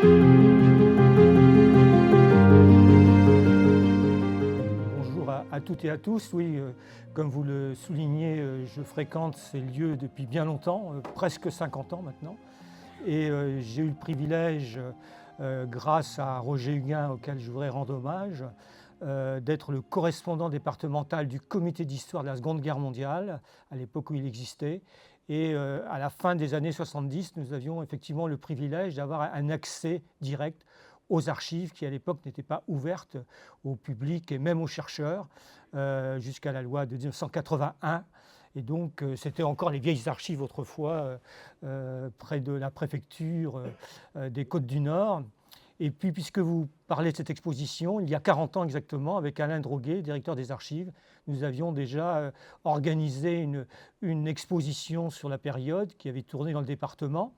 Bonjour à toutes et à tous. Oui, comme vous le soulignez, je fréquente ces lieux depuis bien longtemps, presque 50 ans maintenant. Et j'ai eu le privilège, grâce à Roger Huguin, auquel je voudrais rendre hommage, d'être le correspondant départemental du comité d'histoire de la Seconde Guerre mondiale, à l'époque où il existait. Et à la fin des années 70, nous avions effectivement le privilège d'avoir un accès direct aux archives qui, à l'époque, n'étaient pas ouvertes au public et même aux chercheurs, jusqu'à la loi de 1981. Et donc, c'était encore les vieilles archives autrefois, près de la préfecture des Côtes-du-Nord. Et puis, puisque vous parlez de cette exposition, il y a 40 ans exactement, avec Alain Droguet, directeur des archives, nous avions déjà organisé une exposition sur la période qui avait tourné dans le département.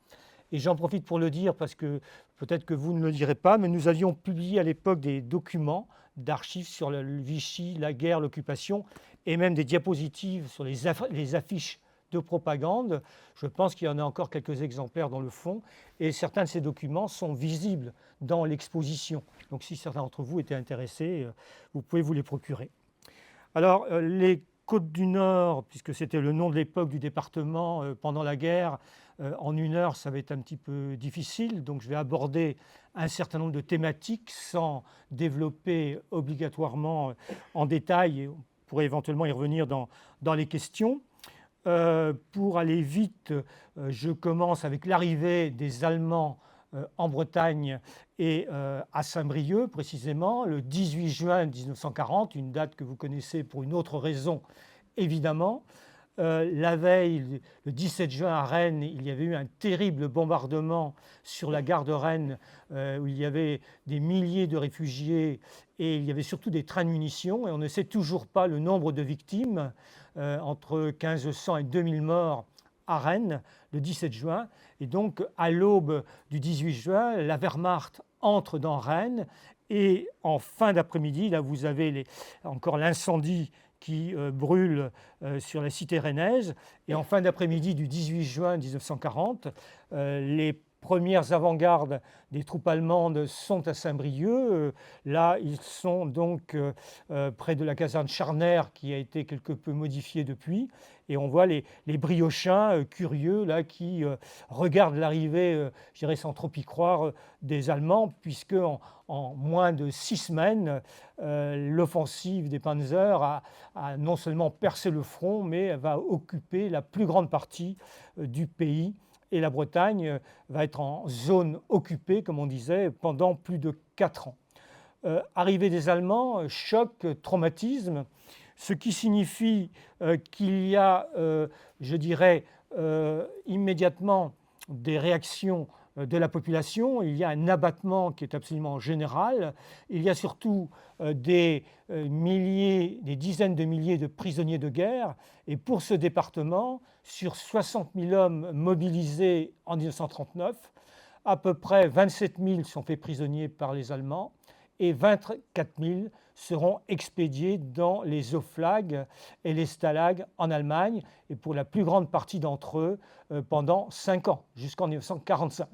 Et j'en profite pour le dire parce que peut-être que vous ne le direz pas, mais nous avions publié à l'époque des documents d'archives sur le Vichy, la guerre, l'occupation, et même des diapositives sur les affiches de propagande. Je pense qu'il y en a encore quelques exemplaires dans le fond, et certains de ces documents sont visibles dans l'exposition. Donc si certains d'entre vous étaient intéressés, vous pouvez vous les procurer. Alors, les Côtes du Nord, puisque c'était le nom de l'époque du département pendant la guerre, en une heure, ça va être un petit peu difficile. Donc, je vais aborder un certain nombre de thématiques sans développer obligatoirement en détail. Et on pourrait éventuellement y revenir dans les questions. Pour aller vite, je commence avec l'arrivée des Allemands en Bretagne et à Saint-Brieuc précisément, le 18 juin 1940, une date que vous connaissez pour une autre raison évidemment. La veille, le 17 juin à Rennes, il y avait eu un terrible bombardement sur la gare de Rennes où il y avait des milliers de réfugiés et il y avait surtout des trains de munitions et on ne sait toujours pas le nombre de victimes, entre 1500 et 2000 morts à Rennes le 17 juin. Et donc, à l'aube du 18 juin, la Wehrmacht entre dans Rennes et en fin d'après-midi, là vous avez encore l'incendie qui brûle sur la cité rennaise. Et en fin d'après-midi du 18 juin 1940, les premières avant-gardes des troupes allemandes sont à Saint-Brieuc. Là, ils sont donc près de la caserne Scharner qui a été quelque peu modifiée depuis. Et on voit les briochins curieux là, qui regardent l'arrivée, je dirais sans trop y croire, des Allemands, puisque en moins de 6 semaines, l'offensive des Panzers a non seulement percé le front, mais elle va occuper la plus grande partie du pays. Et la Bretagne va être en zone occupée, comme on disait, pendant plus de 4 ans. Arrivée des Allemands, choc, traumatisme, ce qui signifie qu'il y a, je dirais, immédiatement des réactions de la population. Il y a un abattement qui est absolument général. Il y a surtout des dizaines de milliers de prisonniers de guerre. Et pour ce département, sur 60 000 hommes mobilisés en 1939, à peu près 27 000 sont faits prisonniers par les Allemands et 24 000 seront expédiés dans les Oflag et les Stalag en Allemagne, et pour la plus grande partie d'entre eux pendant 5 ans, jusqu'en 1945.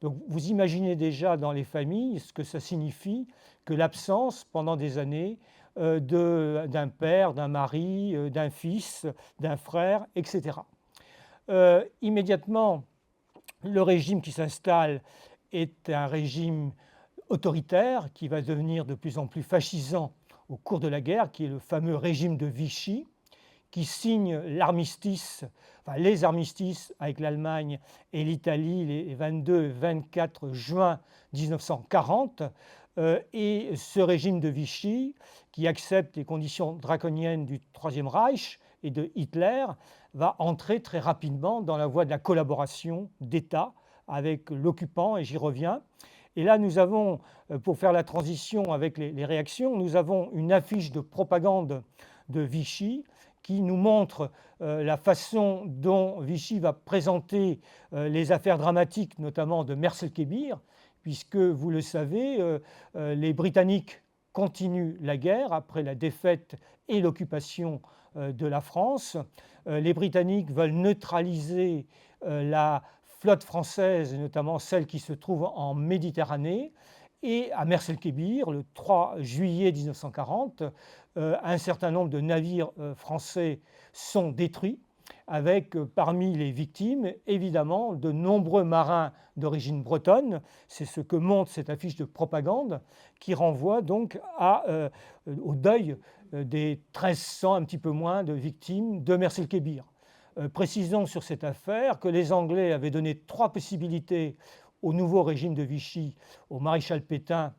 Donc vous imaginez déjà dans les familles ce que ça signifie que l'absence pendant des années d'un père, d'un mari, d'un fils, d'un frère, etc. Immédiatement, le régime qui s'installe est un régime autoritaire qui va devenir de plus en plus fascisant au cours de la guerre, qui est le fameux régime de Vichy, qui signe l'armistice, enfin les armistices avec l'Allemagne et l'Italie les 22 et 24 juin 1940. Et ce régime de Vichy, qui accepte les conditions draconiennes du Troisième Reich et de Hitler, va entrer très rapidement dans la voie de la collaboration d'État avec l'occupant, et j'y reviens. Et là, nous avons, pour faire la transition avec les réactions, nous avons une affiche de propagande de Vichy qui nous montre la façon dont Vichy va présenter les affaires dramatiques, notamment de Mers-el-Kébir, puisque, vous le savez, les Britanniques continuent la guerre après la défaite et l'occupation de la France. Les Britanniques veulent neutraliser la flotte française, et notamment celle qui se trouve en Méditerranée, et à Mers el-Kébir, le 3 juillet 1940, un certain nombre de navires français sont détruits, avec parmi les victimes, évidemment, de nombreux marins d'origine bretonne. C'est ce que montre cette affiche de propagande qui renvoie donc au deuil des 1300, un petit peu moins, de victimes de Mers el-Kébir. Précisons sur cette affaire que les Anglais avaient donné 3 possibilités au nouveau régime de Vichy, au maréchal Pétain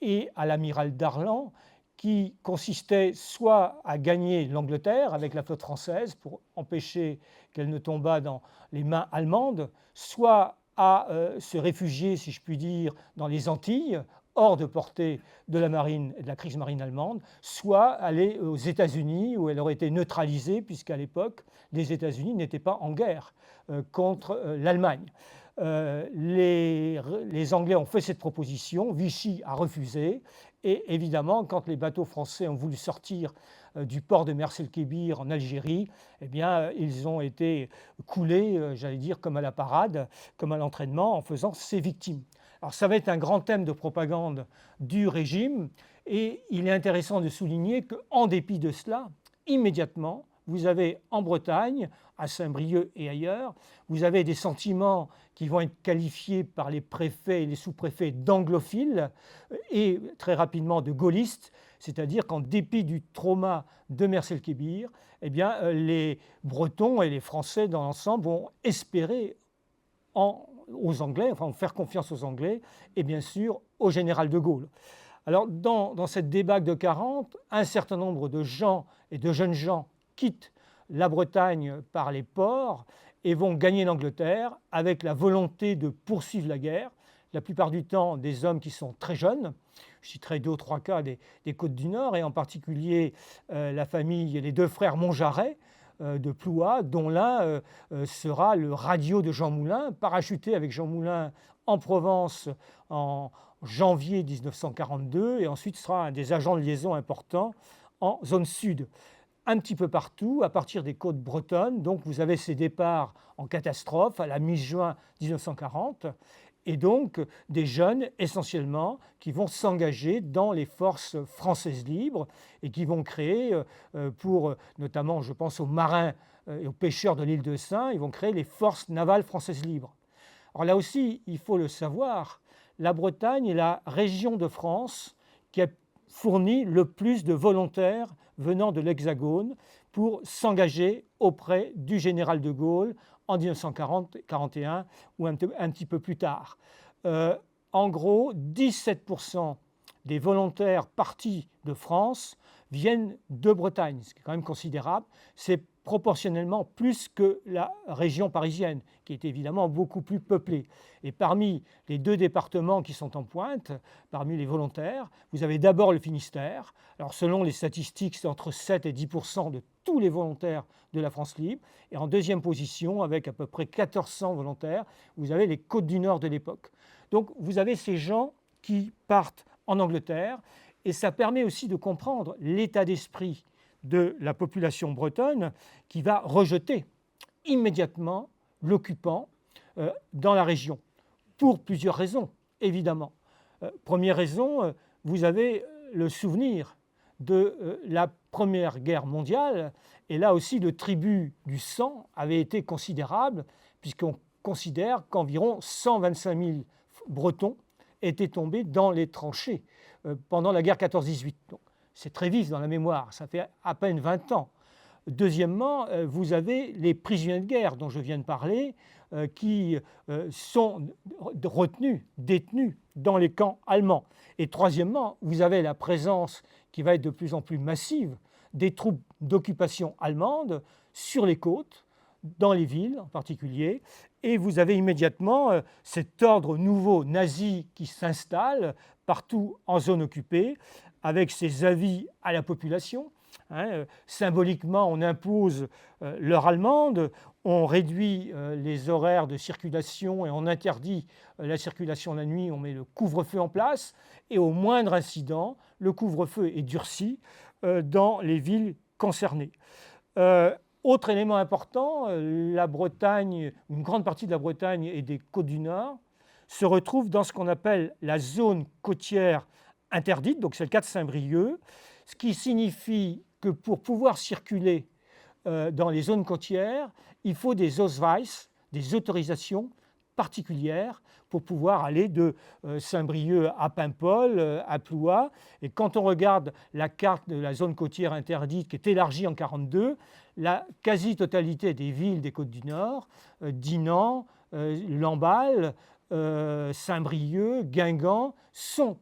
et à l'amiral Darlan, qui consistait soit à gagner l'Angleterre avec la flotte française pour empêcher qu'elle ne tombât dans les mains allemandes, soit à se réfugier, si je puis dire, dans les Antilles, hors de portée de la marine et de la Kriegsmarine allemande, soit aller aux États-Unis où elle aurait été neutralisée, puisqu'à l'époque, les États-Unis n'étaient pas en guerre contre l'Allemagne. Les Anglais ont fait cette proposition, Vichy a refusé, et évidemment, quand les bateaux français ont voulu sortir du port de Mers el-Kébir en Algérie, eh bien, ils ont été coulés, j'allais dire, comme à la parade, comme à l'entraînement, en faisant ces victimes. Alors ça va être un grand thème de propagande du régime, et il est intéressant de souligner qu'en dépit de cela, immédiatement, vous avez en Bretagne, à Saint-Brieuc et ailleurs, vous avez des sentiments qui vont être qualifiés par les préfets et les sous-préfets d'anglophiles et très rapidement de gaullistes, c'est-à-dire qu'en dépit du trauma de Mers el-Kébir, eh bien, les Bretons et les Français dans l'ensemble vont espérer aux Anglais, enfin faire confiance aux Anglais et bien sûr au général de Gaulle. Alors dans cette débâcle de 40, un certain nombre de gens et de jeunes gens quittent la Bretagne par les ports et vont gagner l'Angleterre avec la volonté de poursuivre la guerre, la plupart du temps des hommes qui sont très jeunes. Je citerai 2 ou 3 cas des Côtes du Nord, et en particulier la famille, les 2 frères Montjarret de Plouha, dont l'un sera le radio de Jean Moulin, parachuté avec Jean Moulin en Provence en janvier 1942, et ensuite sera un des agents de liaison importants en zone sud. Un petit peu partout, à partir des côtes bretonnes. Donc vous avez ces départs en catastrophe à la mi-juin 1940, et donc des jeunes essentiellement qui vont s'engager dans les forces françaises libres et qui vont créer, notamment je pense aux marins et aux pêcheurs de l'île de Sein, ils vont créer les forces navales françaises libres. Alors là aussi, il faut le savoir, la Bretagne est la région de France qui a fourni le plus de volontaires venant de l'Hexagone pour s'engager auprès du général de Gaulle en 1940-41 ou un petit peu plus tard. En gros, 17% des volontaires partis de France viennent de Bretagne, ce qui est quand même considérable. C'est proportionnellement plus que la région parisienne, qui est évidemment beaucoup plus peuplée. Et parmi les 2 départements qui sont en pointe, parmi les volontaires, vous avez d'abord le Finistère. Alors selon les statistiques, c'est entre 7 et 10% de tous les volontaires de la France libre. Et en deuxième position, avec à peu près 1400 volontaires, vous avez les Côtes du Nord de l'époque. Donc vous avez ces gens qui partent en Angleterre, et ça permet aussi de comprendre l'état d'esprit de la population bretonne qui va rejeter immédiatement l'occupant dans la région, pour plusieurs raisons, évidemment. Première raison, vous avez le souvenir de la Première Guerre mondiale, et là aussi le tribut du sang avait été considérable, puisqu'on considère qu'environ 125 000 Bretons étaient tombés dans les tranchées pendant la guerre 14-18. Donc, c'est très vif dans la mémoire, ça fait à peine 20 ans. Deuxièmement, vous avez les prisonniers de guerre dont je viens de parler, qui sont retenus, détenus dans les camps allemands. Et troisièmement, vous avez la présence qui va être de plus en plus massive des troupes d'occupation allemande sur les côtes, dans les villes en particulier, et vous avez immédiatement cet ordre nouveau nazi qui s'installe partout en zone occupée, avec ses avis à la population. Symboliquement, on impose l'heure allemande, on réduit les horaires de circulation et on interdit la circulation la nuit, on met le couvre-feu en place, et au moindre incident, le couvre-feu est durci dans les villes concernées. Autre élément important, la Bretagne, une grande partie de la Bretagne et des Côtes du Nord se retrouvent dans ce qu'on appelle la zone côtière interdite, donc c'est le cas de Saint-Brieuc, ce qui signifie que pour pouvoir circuler dans les zones côtières, il faut des Ausweis, des autorisations particulières pour pouvoir aller de Saint-Brieuc à Paimpol, à Ploie. Et quand on regarde la carte de la zone côtière interdite qui est élargie en 1942, la quasi-totalité des villes des Côtes du Nord, Dinan, Lamballe, Saint-Brieuc, Guingamp, sont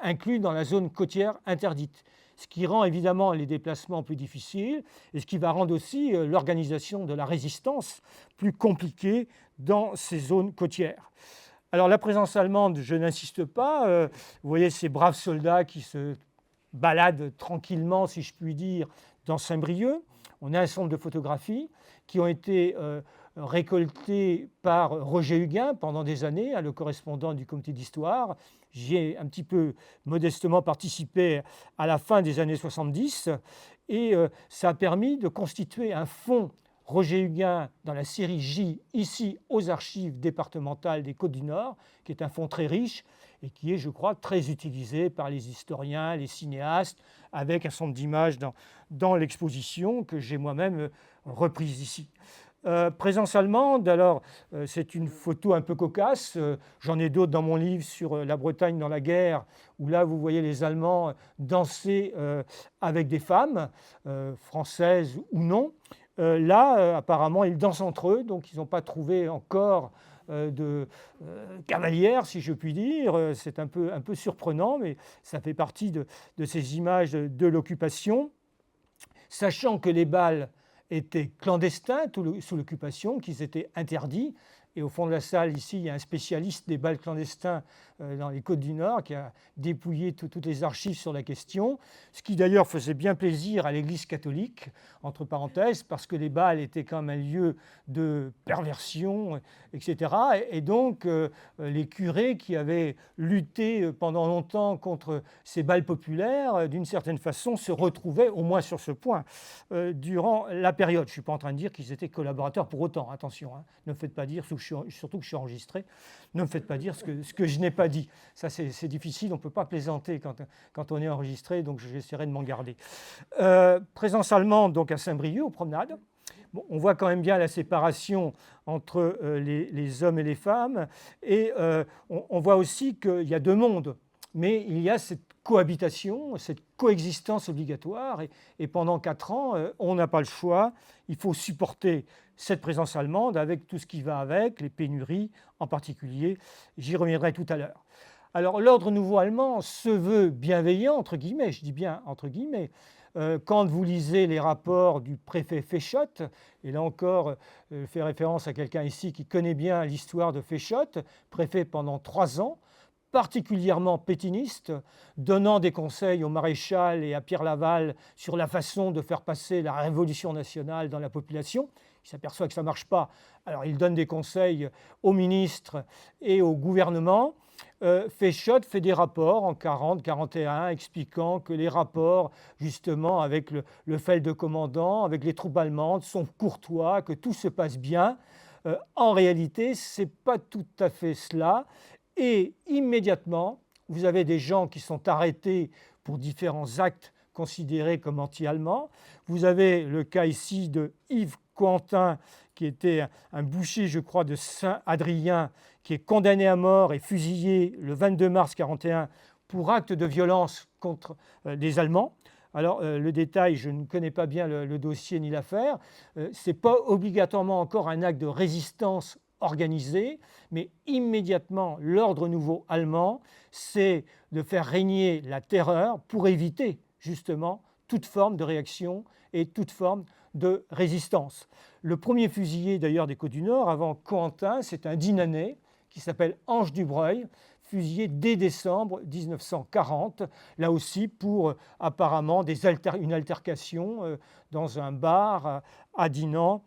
inclus dans la zone côtière interdite. Ce qui rend évidemment les déplacements plus difficiles et ce qui va rendre aussi l'organisation de la résistance plus compliquée dans ces zones côtières. Alors la présence allemande, je n'insiste pas. Vous voyez ces braves soldats qui se baladent tranquillement, si je puis dire, dans Saint-Brieuc. On a un certain nombre de photographies qui ont été récoltées par Roger Huguin pendant des années, le correspondant du comité d'histoire. J'y ai un petit peu modestement participé à la fin des années 70 et ça a permis de constituer un fonds Roger Huguin dans la série J, ici aux archives départementales des Côtes du Nord, qui est un fonds très riche et qui est, je crois, très utilisé par les historiens, les cinéastes, avec un certain nombre d'images dans l'exposition que j'ai moi-même reprise ici. Présence allemande, alors c'est une photo un peu cocasse, j'en ai d'autres dans mon livre sur la Bretagne dans la guerre, où là vous voyez les Allemands danser avec des femmes, françaises ou non. Là, apparemment, ils dansent entre eux, donc ils n'ont pas trouvé encore de cavalière, si je puis dire. C'est un peu surprenant, mais ça fait partie de ces images de l'occupation. Sachant que les bals étaient clandestins sous l'occupation, qu'ils étaient interdits. Et au fond de la salle, ici, il y a un spécialiste des bals clandestins dans les Côtes du Nord qui a dépouillé toutes les archives sur la question, ce qui d'ailleurs faisait bien plaisir à l'Église catholique, entre parenthèses, parce que les bals étaient quand même un lieu de perversion, etc. Et donc, les curés qui avaient lutté pendant longtemps contre ces bals populaires, d'une certaine façon, se retrouvaient, au moins sur ce point, durant la période. Je ne suis pas en train de dire qu'ils étaient collaborateurs pour autant, attention, hein, ne me faites pas dire, surtout que je suis enregistré, ne me faites pas dire ce que je n'ai pas dit. Ça, c'est difficile, on ne peut pas plaisanter quand on est enregistré, donc j'essaierai de m'en garder. Présence allemande donc à Saint-Brieuc, aux promenades. Bon, on voit quand même bien la séparation entre les hommes et les femmes, et on voit aussi qu'il y a deux mondes, mais il y a cette cohabitation, cette coexistence obligatoire, et pendant 4 ans, on n'a pas le choix, il faut supporter cette présence allemande avec tout ce qui va avec, les pénuries en particulier, j'y reviendrai tout à l'heure. Alors l'ordre nouveau allemand se veut bienveillant, entre guillemets, je dis bien entre guillemets, quand vous lisez les rapports du préfet Féchotte, et là encore, je fais référence à quelqu'un ici qui connaît bien l'histoire de Féchotte, préfet pendant 3 ans, particulièrement pétiniste, donnant des conseils au maréchal et à Pierre Laval sur la façon de faire passer la révolution nationale dans la population. Il s'aperçoit que ça ne marche pas, alors il donne des conseils aux ministres et au gouvernement. Féchotte fait des rapports en 40-41 expliquant que les rapports justement avec le Feldcommandant, avec les troupes allemandes sont courtois, que tout se passe bien. En réalité, ce n'est pas tout à fait cela. Et immédiatement, vous avez des gens qui sont arrêtés pour différents actes considérés comme anti-allemands. Vous avez le cas ici de Yves Cohentin, qui était un boucher, je crois, de Saint-Adrien, qui est condamné à mort et fusillé le 22 mars 1941 pour acte de violence contre les Allemands. Alors, le détail, je ne connais pas bien le dossier ni l'affaire. Ce n'est pas obligatoirement encore un acte de résistance organisé, mais immédiatement, l'ordre nouveau allemand, c'est de faire régner la terreur pour éviter justement toute forme de réaction et toute forme de résistance. Le premier fusillé d'ailleurs des Côtes du Nord, avant Cohentin, c'est un Dinanais qui s'appelle Ange Dubreuil, fusillé dès décembre 1940, là aussi pour apparemment une altercation dans un bar à Dinan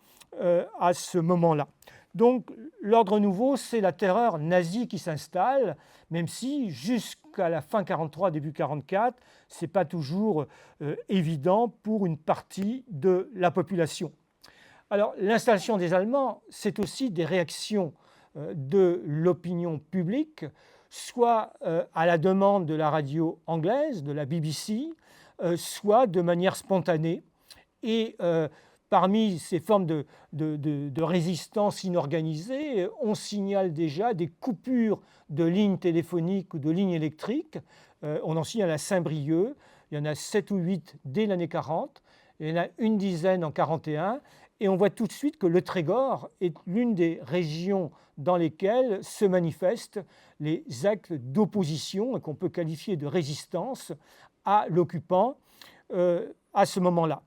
à ce moment-là. Donc l'ordre nouveau, c'est la terreur nazie qui s'installe, même si jusqu'à la fin 1943, début 1944, ce n'est pas toujours évident pour une partie de la population. Alors, l'installation des Allemands, c'est aussi des réactions de l'opinion publique, soit à la demande de la radio anglaise, de la BBC, soit de manière spontanée. Et parmi ces formes de résistance inorganisée, on signale déjà des coupures de lignes téléphoniques ou de lignes électriques. On en signale à Saint-Brieuc, il y en a 7 ou 8 dès l'année 40, il y en a une dizaine en 41, et on voit tout de suite que le Trégor est l'une des régions dans lesquelles se manifestent les actes d'opposition et qu'on peut qualifier de résistance à l'occupant à ce moment-là.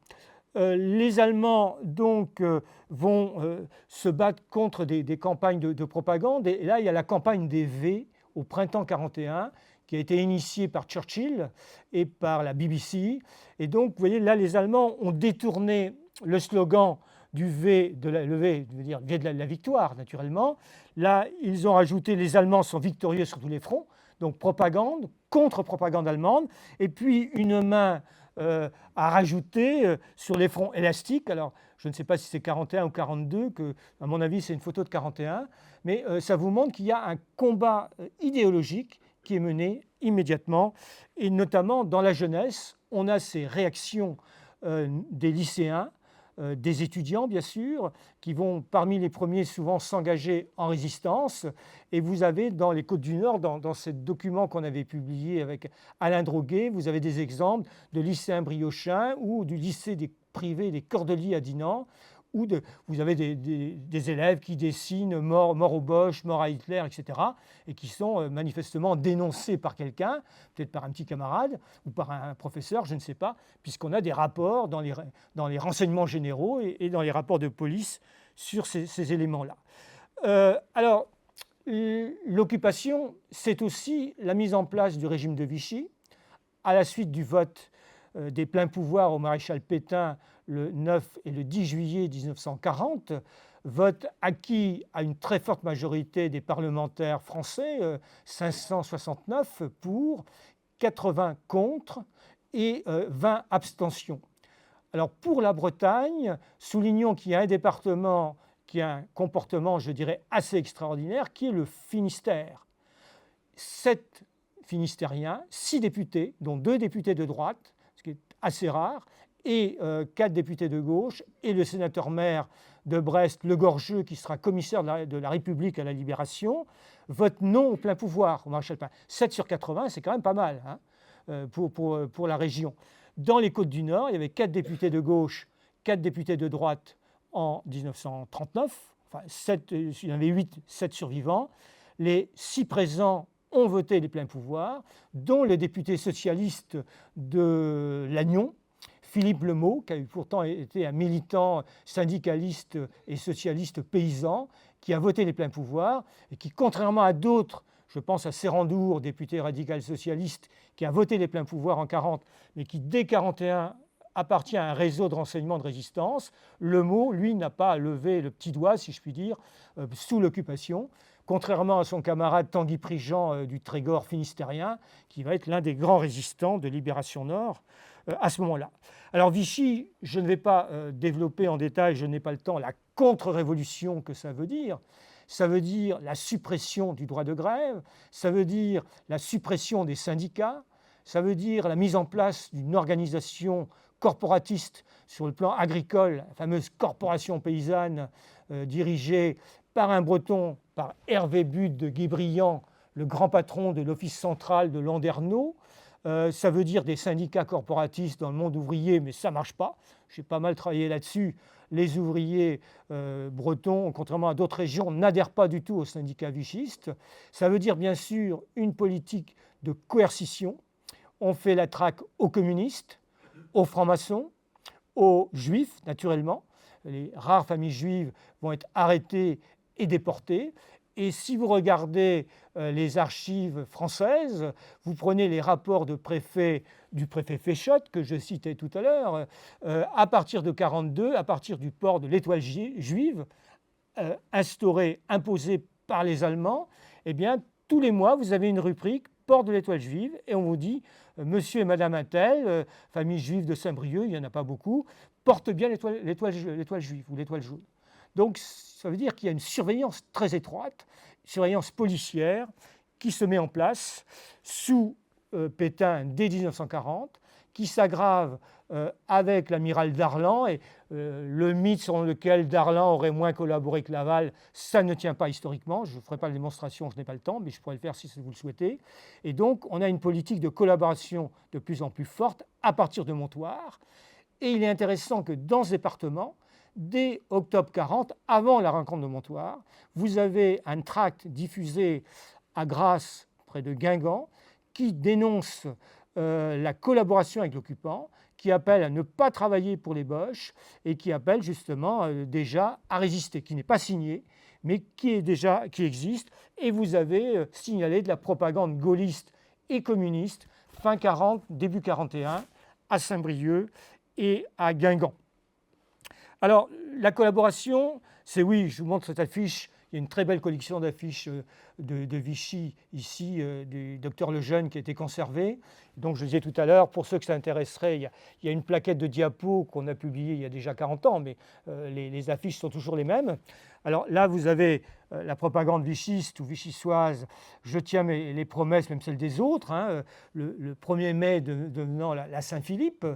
Les Allemands donc vont se battre contre des campagnes de propagande, et là il y a la campagne des V au printemps 41 qui a été initiée par Churchill et par la BBC. Et donc vous voyez là les Allemands ont détourné le slogan du V, le V veut dire V de la victoire naturellement. Là ils ont rajouté les Allemands sont victorieux sur tous les fronts, donc propagande, contre-propagande allemande, et puis une main à rajouter sur les fronts élastiques. Alors, je ne sais pas si c'est 41 ou 42, que, à mon avis, c'est une photo de 41, mais ça vous montre qu'il y a un combat idéologique qui est mené immédiatement, et notamment dans la jeunesse, on a ces réactions des lycéens, des étudiants bien sûr, qui vont parmi les premiers souvent s'engager en résistance. Et vous avez dans les Côtes du Nord, dans ce document qu'on avait publié avec Alain Droguet, vous avez des exemples de lycéens briochins ou du lycée des privés des Cordeliers à Dinan, où vous avez des élèves qui dessinent mort au Boche, mort à Hitler, etc., et qui sont manifestement dénoncés par quelqu'un, peut-être par un petit camarade ou par un professeur, je ne sais pas, puisqu'on a des rapports dans les renseignements généraux et dans les rapports de police sur ces éléments-là. Alors, l'occupation, c'est aussi la mise en place du régime de Vichy, à la suite du vote des pleins pouvoirs au maréchal Pétain le 9 et le 10 juillet 1940, vote acquis à une très forte majorité des parlementaires français, 569 pour, 80 contre et 20 abstentions. Alors pour la Bretagne, soulignons qu'il y a un département qui a un comportement, je dirais, assez extraordinaire, qui est le Finistère. 7 Finistériens, 6 députés, dont 2 députés de droite, ce qui est assez rare, et 4 députés de gauche, et le sénateur-maire de Brest, Le Gorgeux, qui sera commissaire de la République à la Libération, vote non au plein pouvoir au maréchal Pétain. 7 sur 80, c'est quand même pas mal hein, pour la région. Dans les Côtes-du-Nord, il y avait 4 députés de gauche, 4 députés de droite en 1939, enfin 7, il y en avait 8, 7 survivants. Les 6 présents ont voté les pleins pouvoirs, dont le député socialiste de Lannion, Philippe Lemot, qui a pourtant été un militant syndicaliste et socialiste paysan, qui a voté les pleins pouvoirs et qui, contrairement à d'autres, je pense à Serrandour, député radical socialiste, qui a voté les pleins pouvoirs en 1940, mais qui, dès 1941, appartient à un réseau de renseignement de résistance, Lemot, lui, n'a pas levé le petit doigt, si je puis dire, sous l'occupation, contrairement à son camarade Tanguy Prigent du Trégor finistérien, qui va être l'un des grands résistants de Libération Nord à ce moment-là. Alors Vichy, je ne vais pas développer en détail, je n'ai pas le temps, la contre-révolution que ça veut dire. Ça veut dire la suppression du droit de grève, ça veut dire la suppression des syndicats, ça veut dire la mise en place d'une organisation corporatiste sur le plan agricole, la fameuse corporation paysanne dirigée par un Breton, par Hervé Bude de Guébriand, le grand patron de l'Office central de Landerneau. Ça veut dire des syndicats corporatistes dans le monde ouvrier, mais ça ne marche pas. J'ai pas mal travaillé là-dessus. Les ouvriers bretons, contrairement à d'autres régions, n'adhèrent pas du tout aux syndicats vichistes. Ça veut dire bien sûr une politique de coercition. On fait la traque aux communistes, aux francs-maçons, aux juifs, naturellement. Les rares familles juives vont être arrêtées et déportées. Et si vous regardez les archives françaises, vous prenez les rapports du préfet Féchotte, que je citais tout à l'heure, à partir de 1942, à partir du port de l'étoile juive, imposé par les Allemands, eh bien, tous les mois, vous avez une rubrique port de l'Étoile juive et on vous dit monsieur et madame Untel, famille juive de Saint-Brieuc, il n'y en a pas beaucoup, portent bien l'étoile juive ou l'étoile jaune. Donc ça veut dire qu'il y a une surveillance très étroite, une surveillance policière qui se met en place sous Pétain dès 1940, qui s'aggrave avec l'amiral Darlan, et le mythe selon lequel Darlan aurait moins collaboré que Laval, ça ne tient pas historiquement. Je ne ferai pas la démonstration, je n'ai pas le temps, mais je pourrais le faire si vous le souhaitez. Et donc, on a une politique de collaboration de plus en plus forte à partir de Montoire. Et il est intéressant que dans ce département, dès octobre 40, avant la rencontre de Montoire, vous avez un tract diffusé à Grasse, près de Guingamp, qui dénonce la collaboration avec l'occupant, qui appelle à ne pas travailler pour les Boches et qui appelle justement déjà à résister, qui n'est pas signé, mais qui existe. Et vous avez signalé de la propagande gaulliste et communiste fin 40, début 41, à Saint-Brieuc et à Guingamp. Alors, la collaboration, c'est oui, je vous montre cette affiche. Il y a une très belle collection d'affiches de Vichy, ici, du docteur Lejeune, qui a été conservée. Donc, je disais tout à l'heure, pour ceux que ça intéresserait, il y a une plaquette de diapos qu'on a publiée il y a déjà 40 ans, mais les affiches sont toujours les mêmes. Alors là, vous avez la propagande vichiste ou vichysoise, je tiens les promesses, même celles des autres. Hein. Le 1er mai devenant la Saint-Philippe,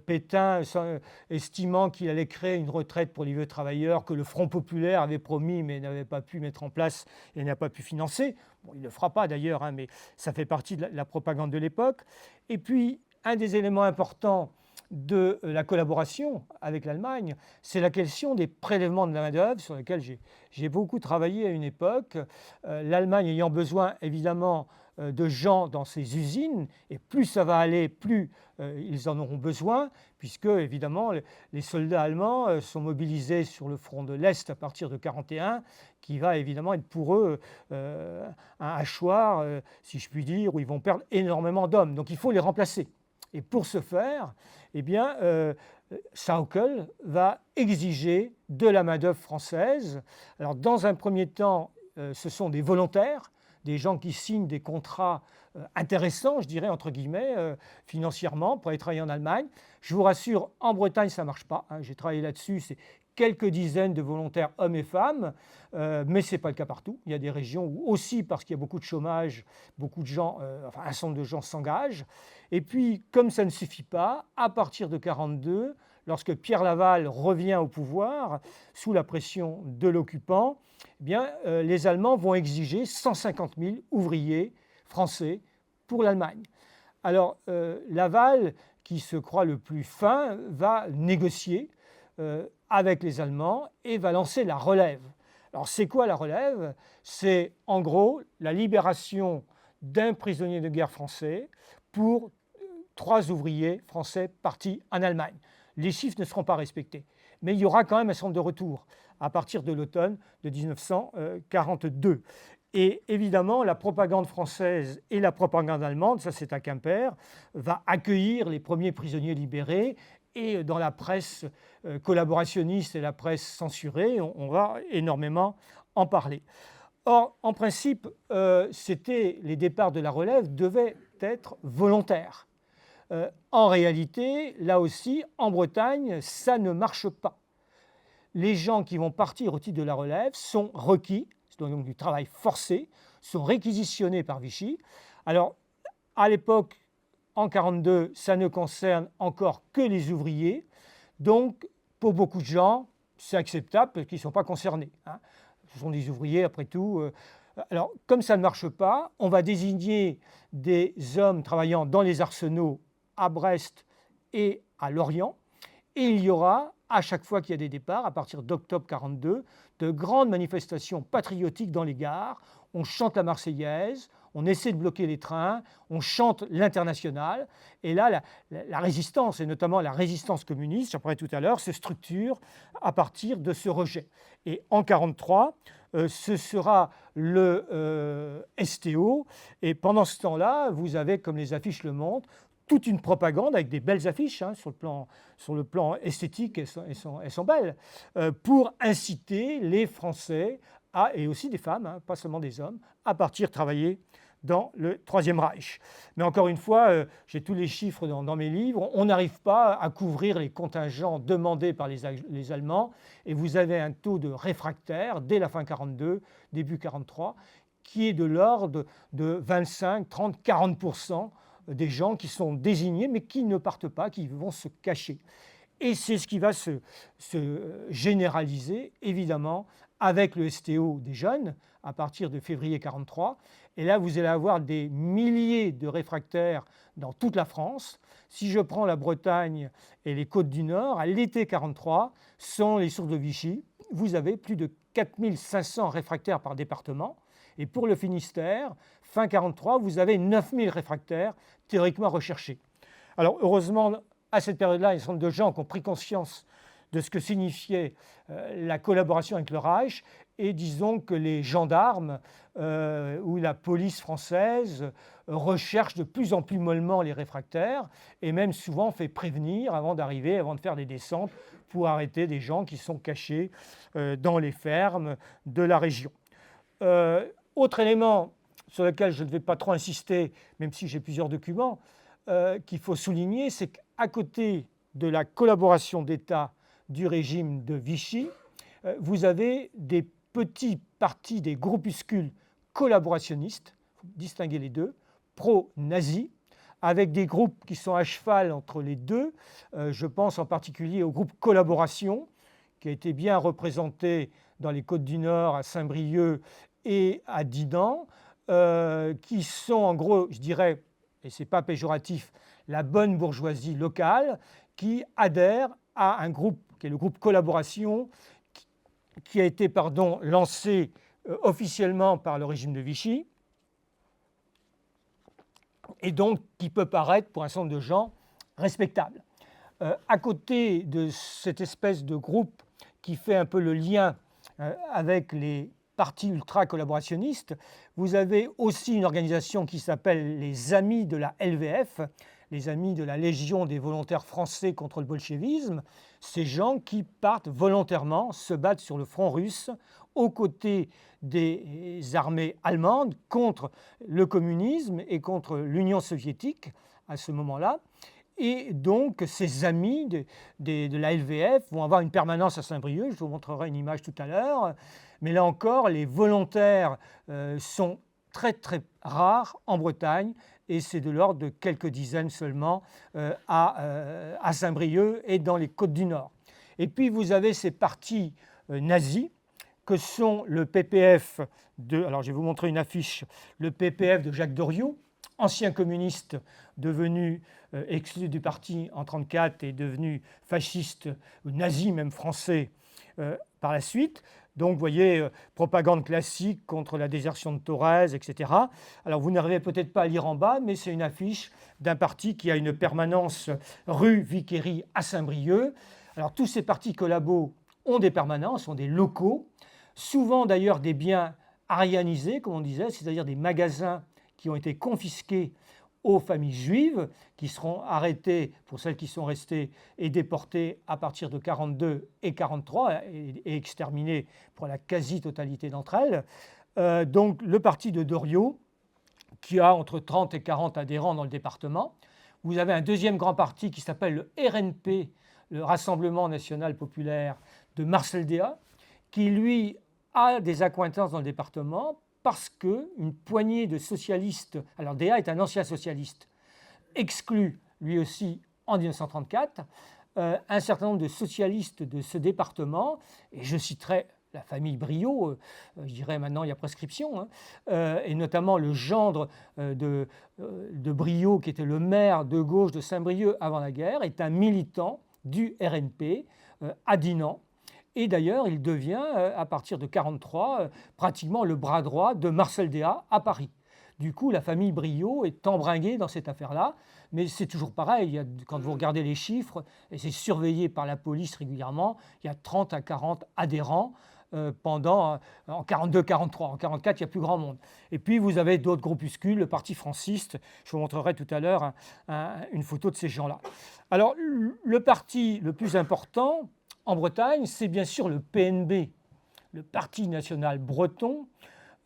Pétain estimant qu'il allait créer une retraite pour les vieux travailleurs que le Front populaire avait promis mais n'avait pas pu mettre en place et n'a pas pu financer. Bon, il ne le fera pas d'ailleurs, hein, mais ça fait partie de la propagande de l'époque. Et puis, un des éléments importants de la collaboration avec l'Allemagne, c'est la question des prélèvements de la main-d'œuvre sur lesquels j'ai beaucoup travaillé à une époque. L'Allemagne ayant besoin évidemment de gens dans ses usines, et plus ça va aller, plus ils en auront besoin, puisque évidemment les soldats allemands sont mobilisés sur le front de l'Est à partir de 1941, qui va évidemment être pour eux un hachoir, si je puis dire, où ils vont perdre énormément d'hommes. Donc il faut les remplacer. Et pour ce faire, eh bien, Sauckel va exiger de la main-d'œuvre française. Alors, dans un premier temps, ce sont des volontaires, des gens qui signent des contrats intéressants, je dirais, entre guillemets, financièrement, pour aller travailler en Allemagne. Je vous rassure, en Bretagne, ça ne marche pas. Hein. J'ai travaillé là-dessus, c'est quelques dizaines de volontaires, hommes et femmes, mais ce n'est pas le cas partout. Il y a des régions où aussi, parce qu'il y a beaucoup de chômage, beaucoup de gens, enfin un certain nombre de gens s'engagent. Et puis, comme ça ne suffit pas, à partir de 1942, lorsque Pierre Laval revient au pouvoir, sous la pression de l'occupant, eh bien, les Allemands vont exiger 150 000 ouvriers français pour l'Allemagne. Alors, Laval, qui se croit le plus fin, va négocier avec les Allemands et va lancer la relève. Alors, c'est quoi la relève? C'est en gros la libération d'un prisonnier de guerre français pour 3 ouvriers français partis en Allemagne. Les chiffres ne seront pas respectés, mais il y aura quand même un certain nombre de retours à partir de l'automne de 1942. Et évidemment, la propagande française et la propagande allemande, ça c'est à Quimper, va accueillir les premiers prisonniers libérés. Et dans la presse collaborationniste et la presse censurée, on va énormément en parler. Or, en principe, les départs de la relève devaient être volontaires. En réalité, là aussi, en Bretagne, ça ne marche pas. Les gens qui vont partir au titre de la relève sont requis, c'est donc du travail forcé, sont réquisitionnés par Vichy. Alors, à l'époque, en 1942, ça ne concerne encore que les ouvriers. Donc, pour beaucoup de gens, c'est acceptable parce qu'ils ne sont pas concernés. Hein. Ce sont des ouvriers, après tout. Alors, comme ça ne marche pas, on va désigner des hommes travaillant dans les arsenaux à Brest et à Lorient. Et il y aura, à chaque fois qu'il y a des départs, à partir d'octobre 1942, de grandes manifestations patriotiques dans les gares. On chante la Marseillaise, on essaie de bloquer les trains, on chante l'Internationale. Et là, la résistance, et notamment la résistance communiste, j'en parlais tout à l'heure, se structure à partir de ce rejet. Et en 1943, ce sera le STO. Et pendant ce temps-là, vous avez, comme les affiches le montrent, toute une propagande avec des belles affiches, hein, sur le plan esthétique, elles sont belles, pour inciter les Français, et aussi des femmes, hein, pas seulement des hommes, à partir travailler dans le Troisième Reich. Mais encore une fois, j'ai tous les chiffres dans mes livres, on n'arrive pas à couvrir les contingents demandés par les Allemands, et vous avez un taux de réfractaires dès la fin 1942, début 1943, qui est de l'ordre de 25, 30, 40% des gens qui sont désignés, mais qui ne partent pas, qui vont se cacher. Et c'est ce qui va se généraliser, évidemment, avec le STO des jeunes, à partir de février 1943. Et là, vous allez avoir des milliers de réfractaires dans toute la France. Si je prends la Bretagne et les Côtes du Nord, à l'été 1943, sans les sources de Vichy, vous avez plus de 4500 réfractaires par département. Et pour le Finistère, fin 1943, vous avez 9000 réfractaires théoriquement recherchés. Alors heureusement, à cette période-là, il y a un certain nombre de gens qui ont pris conscience de ce que signifiait la collaboration avec le Reich, et disons que les gendarmes ou la police française recherchent de plus en plus mollement les réfractaires, et même souvent fait prévenir avant d'arriver, avant de faire des descentes, pour arrêter des gens qui sont cachés dans les fermes de la région. Autre élément sur lequel je ne vais pas trop insister, même si j'ai plusieurs documents, qu'il faut souligner, c'est qu'à côté de la collaboration d'État du régime de Vichy, vous avez des petits partis, des groupuscules collaborationnistes, il faut distinguer les deux, pro-nazis, avec des groupes qui sont à cheval entre les deux. Je pense en particulier au groupe Collaboration, qui a été bien représenté dans les Côtes du Nord, à Saint-Brieuc et à Dinan, qui sont en gros, je dirais, et ce n'est pas péjoratif, la bonne bourgeoisie locale qui adhère à un groupe qui est le groupe Collaboration, qui a été lancé officiellement par le régime de Vichy, et donc qui peut paraître pour un certain nombre de gens respectable. À côté de cette espèce de groupe qui fait un peu le lien avec les partis ultra-collaborationnistes, vous avez aussi une organisation qui s'appelle les Amis de la LVF, les Amis de la Légion des volontaires français contre le bolchevisme, ces gens qui partent volontairement se battre sur le front russe aux côtés des armées allemandes contre le communisme et contre l'Union soviétique à ce moment-là. Et donc, ces amis de la LVF vont avoir une permanence à Saint-Brieuc. Je vous montrerai une image tout à l'heure. Mais là encore, les volontaires sont très très rares en Bretagne, et c'est de l'ordre de quelques dizaines seulement à Saint-Brieuc et dans les Côtes du Nord. Et puis vous avez ces partis nazis que sont le PPF alors je vais vous montrer une affiche, le PPF de Jacques Doriot, ancien communiste devenu exclu du parti en 1934 et devenu fasciste, nazi même français par la suite. Donc, vous voyez, propagande classique contre la désertion de Thorez, etc. Alors, vous n'arrivez peut-être pas à lire en bas, mais c'est une affiche d'un parti qui a une permanence rue Viquéry à Saint-Brieuc. Alors, tous ces partis collabos ont des permanences, ont des locaux, souvent d'ailleurs des biens arianisés, comme on disait, c'est-à-dire des magasins qui ont été confisqués aux familles juives, qui seront arrêtées, pour celles qui sont restées, et déportées à partir de 1942 et 1943, et exterminées pour la quasi-totalité d'entre elles. Donc le parti de Doriot, qui a entre 30 et 40 adhérents dans le département. Vous avez un deuxième grand parti qui s'appelle le RNP, le Rassemblement National Populaire de Marcel Déat, qui lui a des accointances dans le département, parce qu'une poignée de socialistes, alors Déat est un ancien socialiste, exclu lui aussi en 1934, un certain nombre de socialistes de ce département, et je citerai la famille Briot, je dirais maintenant il y a prescription, et notamment le gendre de Briot, qui était le maire de gauche de Saint-Brieuc avant la guerre, est un militant du RNP à Dinan. Et d'ailleurs, il devient, à partir de 1943, pratiquement le bras droit de Marcel Déat à Paris. Du coup, la famille Briot est embringuée dans cette affaire-là, mais c'est toujours pareil. Quand vous regardez les chiffres, et c'est surveillé par la police régulièrement, il y a 30 à 40 adhérents en 1942-1943. En 1944, il n'y a plus grand monde. Et puis, vous avez d'autres groupuscules, le Parti franciste. Je vous montrerai tout à l'heure une photo de ces gens-là. Alors, le parti le plus important en Bretagne, c'est bien sûr le PNB, le Parti national breton,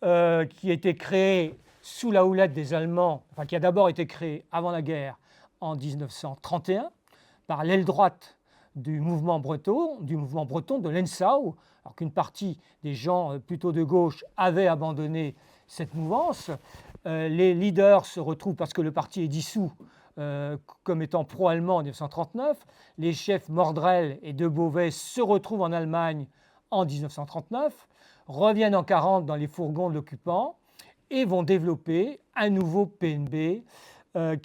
qui a été créé sous la houlette des Allemands, enfin qui a d'abord été créé avant la guerre en 1931 par l'aile droite du mouvement breton de l'Ensau, alors qu'une partie des gens plutôt de gauche avaient abandonné cette mouvance. Les leaders se retrouvent, parce que le parti est dissous, comme étant pro-allemand en 1939. Les chefs Mordrel et De Beauvais se retrouvent en Allemagne en 1939, reviennent en 1940 dans les fourgons de l'occupant et vont développer un nouveau PNB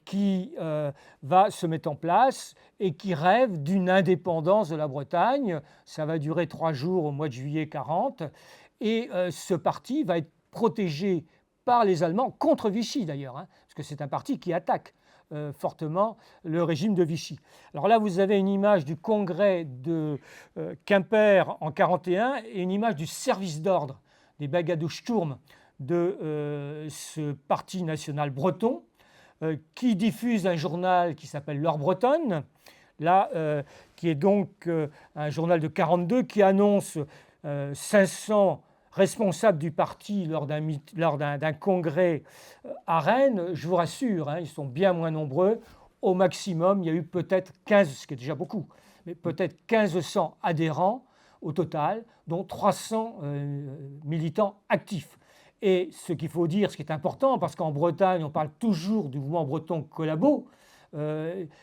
qui va se mettre en place et qui rêve d'une indépendance de la Bretagne. Ça va durer 3 jours au mois de juillet 1940. Et ce parti va être protégé par les Allemands, contre Vichy d'ailleurs, hein, parce que c'est un parti qui attaque fortement le régime de Vichy. Alors là, vous avez une image du congrès de Quimper en 1941 et une image du service d'ordre des Brigadesturm de ce parti national breton qui diffuse un journal qui s'appelle L'Heure bretonne, là, qui est donc un journal de 1942 qui annonce 500 responsables du parti lors d'un congrès à Rennes. Je vous rassure, hein, ils sont bien moins nombreux. Au maximum, il y a eu peut-être 15, ce qui est déjà beaucoup, mais peut-être 1500 adhérents au total, dont 300 militants actifs. Et ce qu'il faut dire, ce qui est important, parce qu'en Bretagne, on parle toujours du mouvement breton collabo,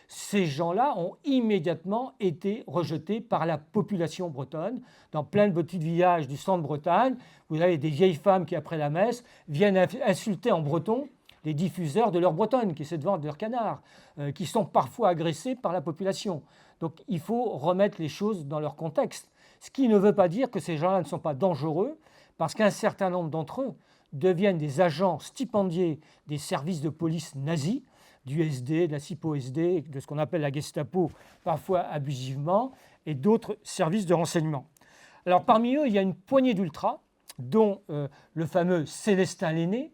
ces gens-là ont immédiatement été rejetés par la population bretonne. Dans plein de petits villages du centre de Bretagne, vous avez des vieilles femmes qui, après la messe, viennent insulter en breton les diffuseurs de l'Heure bretonne, qui essaient de vendre leurs canards, qui sont parfois agressés par la population. Donc il faut remettre les choses dans leur contexte. Ce qui ne veut pas dire que ces gens-là ne sont pas dangereux, parce qu'un certain nombre d'entre eux deviennent des agents stipendiés des services de police nazis, du SD, de la SIPO-SD, de ce qu'on appelle la Gestapo, parfois abusivement, et d'autres services de renseignement. Alors parmi eux, il y a une poignée d'ultras, dont le fameux Célestin Lenné,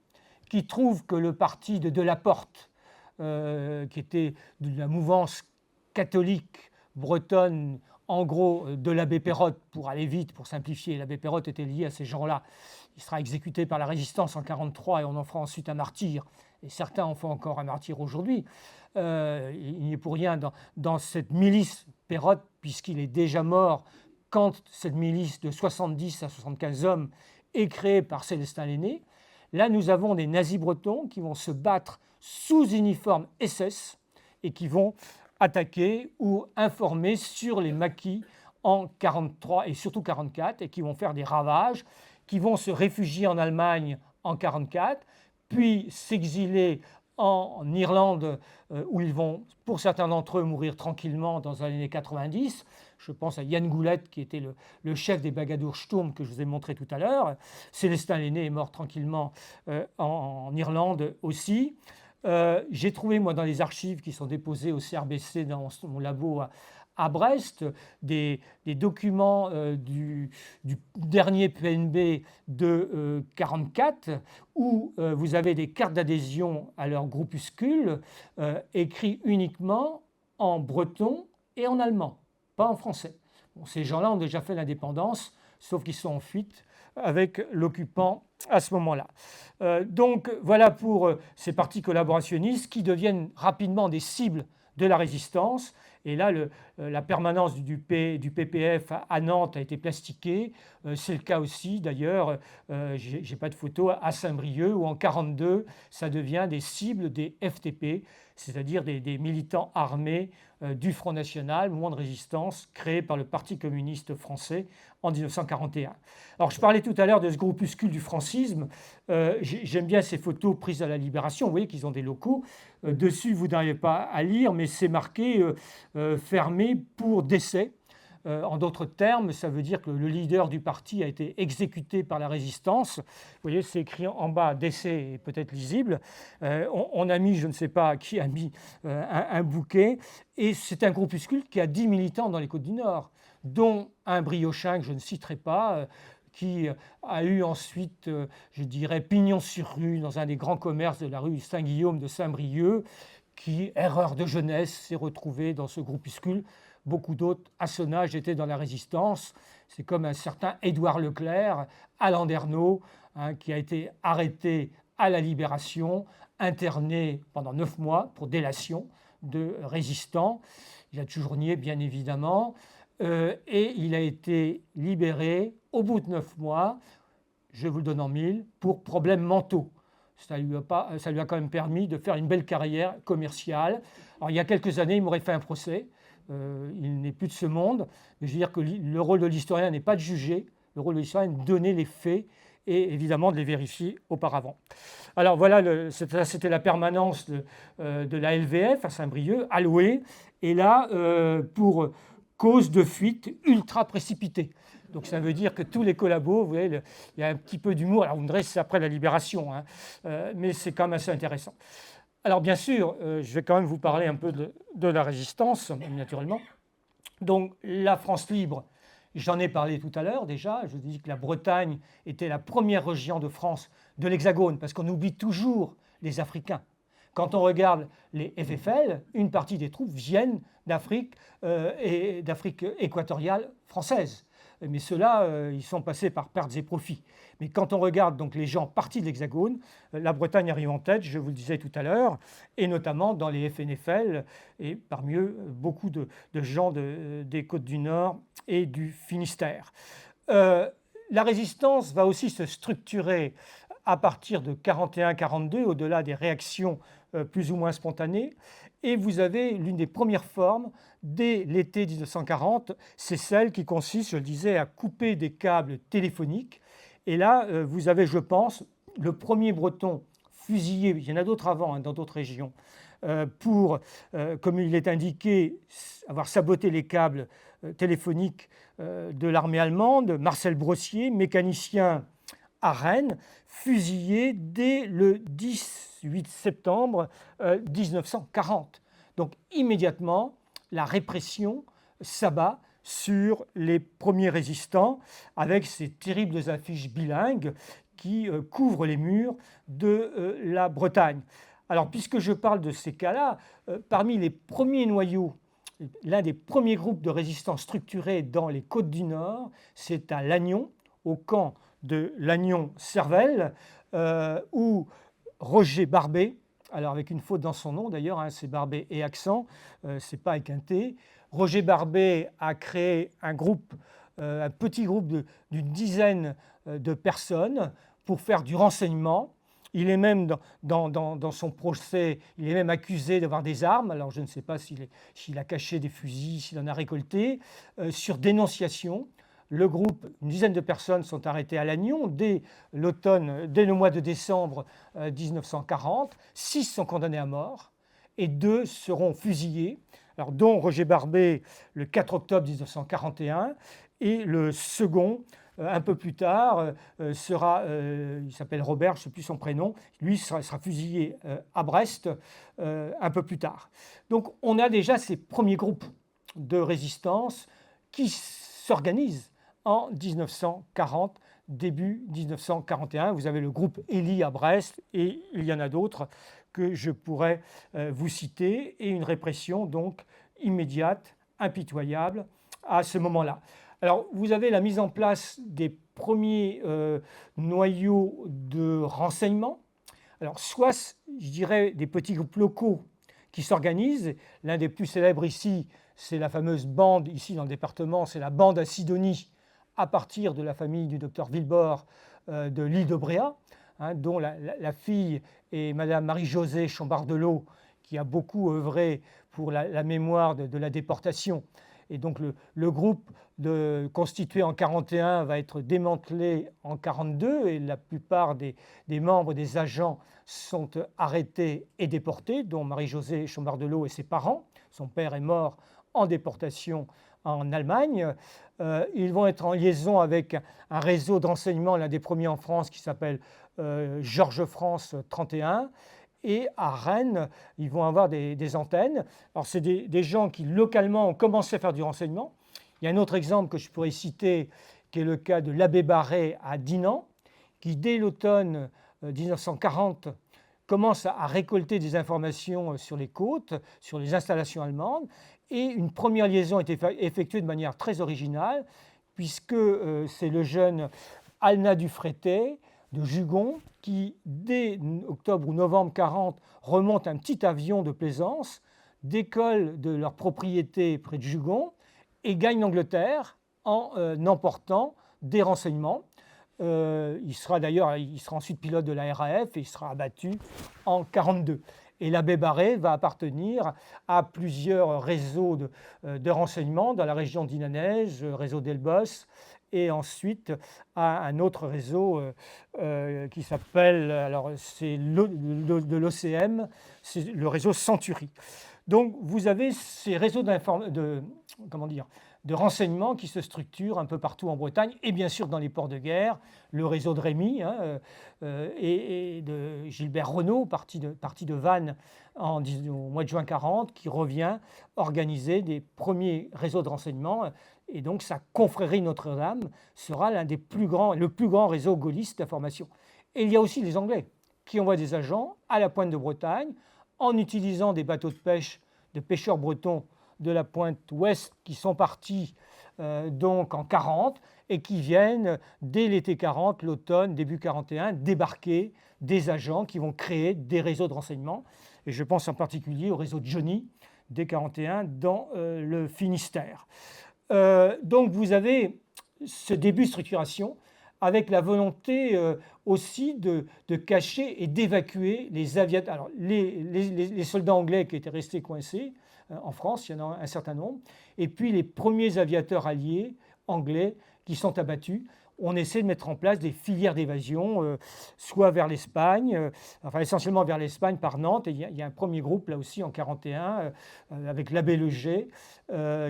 qui trouve que le parti de Delaporte, qui était de la mouvance catholique bretonne, en gros de l'abbé Perrotte, pour aller vite, pour simplifier, l'abbé Perrotte était lié à ces gens-là. Il sera exécuté par la résistance en 1943 et on en fera ensuite un martyr. Et certains en font encore un martyr aujourd'hui. Il n'y est pour rien dans cette milice Perrotte, puisqu'il est déjà mort quand cette milice de 70 à 75 hommes est créée par Célestin Lenné. Là, nous avons des nazis bretons qui vont se battre sous uniforme SS et qui vont attaquer ou informer sur les maquis en 1943 et surtout 1944 et qui vont faire des ravages, qui vont se réfugier en Allemagne en 1944, puis s'exiler en Irlande où ils vont, pour certains d'entre eux, mourir tranquillement dans les années 90. Je pense à Yann Goulet, qui était le chef des Brigadesturm que je vous ai montré tout à l'heure. Célestin Lenné est mort tranquillement en Irlande aussi. J'ai trouvé, moi, dans les archives qui sont déposées au CRBC dans mon labo à Brest, des documents du dernier PNB de 1944, où vous avez des cartes d'adhésion à leur groupuscule écrits uniquement en breton et en allemand, pas en français. Bon, ces gens-là ont déjà fait l'indépendance, sauf qu'ils sont en fuite avec l'occupant à ce moment-là. Donc voilà pour ces partis collaborationnistes qui deviennent rapidement des cibles de la résistance. Et là, la permanence du PPF à Nantes a été plastiquée. C'est le cas aussi, d'ailleurs, je n'ai pas de photo, à Saint-Brieuc, où en 1942, ça devient des cibles des FTP, c'est-à-dire des militants armés du Front National, mouvement de résistance créé par le Parti communiste français en 1941. Alors, je parlais tout à l'heure de ce groupuscule du francisme. J'aime bien ces photos prises à la Libération. Vous voyez qu'ils ont des locaux. Dessus, vous n'arrivez pas à lire, mais c'est marqué fermé pour décès. En d'autres termes, ça veut dire que le leader du parti a été exécuté par la résistance. Vous voyez, c'est écrit en bas, décès est peut-être lisible. On a mis, je ne sais pas qui a mis, un bouquet. Et c'est un groupuscule qui a 10 militants dans les Côtes du Nord, dont un briochin que je ne citerai pas, qui a eu ensuite, je dirais, pignon sur rue dans un des grands commerces de la rue Saint-Guillaume de Saint-Brieuc, qui, erreur de jeunesse, s'est retrouvé dans ce groupuscule. Beaucoup d'autres, à son âge, étaient dans la résistance. C'est comme un certain Édouard Leclerc à Landerneau, hein, qui a été arrêté à la Libération, interné pendant 9 mois pour délation de résistants. Il a toujours nié, bien évidemment, et il a été libéré au bout de 9 mois, je vous le donne en mille, pour problèmes mentaux. Ça lui a quand même permis de faire une belle carrière commerciale. Alors, il y a quelques années, il m'aurait fait un procès. Il n'est plus de ce monde. Mais je veux dire que le rôle de l'historien n'est pas de juger. Le rôle de l'historien est de donner les faits et évidemment de les vérifier auparavant. Alors voilà, c'était la permanence de la LVF à Saint-Brieuc, allouée. Et là, pour cause de fuite ultra précipitée. Donc ça veut dire que tous les collabos, vous voyez, il y a un petit peu d'humour. Alors vous me direz, c'est après la Libération, hein, mais c'est quand même assez intéressant. Alors bien sûr, je vais quand même vous parler un peu de la résistance, naturellement. Donc la France libre, j'en ai parlé tout à l'heure déjà. Je vous ai dit que la Bretagne était la première région de France de l'Hexagone, parce qu'on oublie toujours les Africains. Quand on regarde les FFL, une partie des troupes viennent d'Afrique et d'Afrique équatoriale française. Mais ceux-là, ils sont passés par pertes et profits. Mais quand on regarde donc les gens partis de l'Hexagone, la Bretagne arrive en tête, je vous le disais tout à l'heure, et notamment dans les FNFL, et parmi eux, beaucoup de gens des Côtes du Nord et du Finistère. La résistance va aussi se structurer à partir de 41-42, au-delà des réactions plus ou moins spontanées. Et vous avez l'une des premières formes dès l'été 1940, c'est celle qui consiste, je le disais, à couper des câbles téléphoniques. Et là, vous avez, je pense, le premier Breton fusillé, il y en a d'autres avant, hein, dans d'autres régions, pour, comme il est indiqué, avoir saboté les câbles téléphoniques de l'armée allemande, Marcel Brossier, mécanicien à Rennes, fusillé dès le 18 septembre 1940. Donc immédiatement, la répression s'abat sur les premiers résistants avec ces terribles affiches bilingues qui couvrent les murs de la Bretagne. Alors, puisque je parle de ces cas-là, parmi les premiers noyaux, l'un des premiers groupes de résistance structurés dans les Côtes du Nord, c'est à Lannion, au camp de Lannion-Cervelle, où Roger Barbé, alors avec une faute dans son nom d'ailleurs, hein, c'est Barbé et accent, c'est pas avec un T. Roger Barbé a créé un groupe, un petit groupe d'une dizaine de personnes pour faire du renseignement. Il est même dans son procès, il est même accusé d'avoir des armes. Alors je ne sais pas s'il a caché des fusils, s'il en a récolté. Sur dénonciation, le groupe, une dizaine de personnes sont arrêtées à Lannion dès le mois de décembre 1940. 6 sont condamnés à mort et 2 seront fusillés, alors, dont Roger Barbé le 4 octobre 1941 et le second, un peu plus tard, il s'appelle Robert, je ne sais plus son prénom, lui sera fusillé à Brest un peu plus tard. Donc on a déjà ces premiers groupes de résistance qui s'organisent en 1940, début 1941. Vous avez le groupe Élie à Brest et il y en a d'autres que je pourrais vous citer, et une répression donc immédiate, impitoyable à ce moment-là. Alors, vous avez la mise en place des premiers noyaux de renseignement. Alors, soit, je dirais, des petits groupes locaux qui s'organisent. L'un des plus célèbres ici, c'est la fameuse bande, ici dans le département, c'est la bande à Sidonie, à partir de la famille du docteur Villebord de l'île de Bréhat, hein, dont la fille est Madame Marie-Josée Chambardelot, qui a beaucoup œuvré pour la mémoire de la déportation. Et donc le groupe constitué en 1941 va être démantelé en 1942 et la plupart des membres, des agents sont arrêtés et déportés, dont Marie-Josée Chambardelot et ses parents. Son père est mort en déportation en Allemagne. Ils vont être en liaison avec un réseau de renseignement, l'un des premiers en France, qui s'appelle Georges France 31. Et à Rennes, ils vont avoir des antennes. Alors, c'est des gens qui, localement, ont commencé à faire du renseignement. Il y a un autre exemple que je pourrais citer, qui est le cas de l'abbé Barré à Dinan, qui, dès l'automne 1940, commence à récolter des informations sur les côtes, sur les installations allemandes. Et une première liaison a été effectuée de manière très originale, puisque c'est le jeune Alna Dufrété, de Jugon qui, dès octobre ou novembre 40, remontent un petit avion de plaisance, décollent de leur propriété près de Jugon et gagnent l'Angleterre en emportant des renseignements. Il sera ensuite pilote de la RAF et il sera abattu en 1942. Et l'abbé Barré va appartenir à plusieurs réseaux de renseignements dans la région d'Inanège, réseau d'Elbos, et ensuite à un autre réseau qui s'appelle, alors c'est de l'OCM, c'est le réseau Century. Donc vous avez ces réseaux de renseignements qui se structurent un peu partout en Bretagne et bien sûr dans les ports de guerre, le réseau de Rémy et de Gilbert Renaud, parti de Vannes au mois de juin 40, qui revient organiser des premiers réseaux de renseignements. Et donc sa confrérie Notre-Dame sera le plus grand réseau gaulliste d'information. Et il y a aussi les Anglais qui envoient des agents à la pointe de Bretagne en utilisant des bateaux de pêche de pêcheurs bretons de la pointe ouest qui sont partis donc en 40 et qui viennent dès l'été 40, l'automne, début 41, débarquer des agents qui vont créer des réseaux de renseignement. Et je pense en particulier au réseau de Johnny dès 41 dans le Finistère. Donc vous avez ce début de structuration avec la volonté aussi de cacher et d'évacuer les aviateurs. Alors les soldats anglais qui étaient restés coincés en France, il y en a un certain nombre, et puis les premiers aviateurs alliés anglais qui sont abattus. On essaie de mettre en place des filières d'évasion, soit vers l'Espagne, enfin essentiellement vers l'Espagne par Nantes. Et il y a un premier groupe là aussi en 1941 avec l'abbé Leger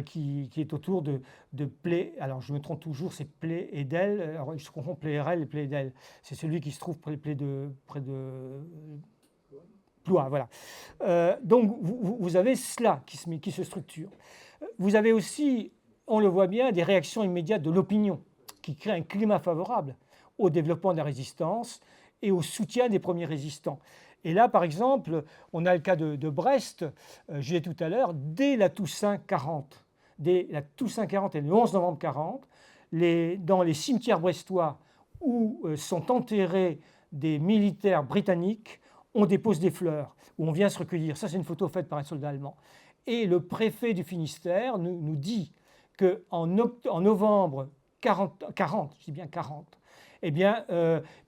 qui est autour de Plé. Alors je me trompe toujours, c'est Plé et Del. Alors je confonds Plé-Érel et Plé et Del. C'est celui qui se trouve près de Blois, voilà. Donc vous avez cela qui se structure. Vous avez aussi, on le voit bien, des réactions immédiates de l'opinion qui crée un climat favorable au développement de la résistance et au soutien des premiers résistants. Et là, par exemple, on a le cas de Brest, je l'ai tout à l'heure, dès la Toussaint 40. Dès la Toussaint 40 et le 11 novembre 40, dans les cimetières brestois où sont enterrés des militaires britanniques, on dépose des fleurs, où on vient se recueillir. Ça, c'est une photo faite par un soldat allemand. Et le préfet du Finistère nous dit qu'en novembre 40, je dis bien 40, eh bien,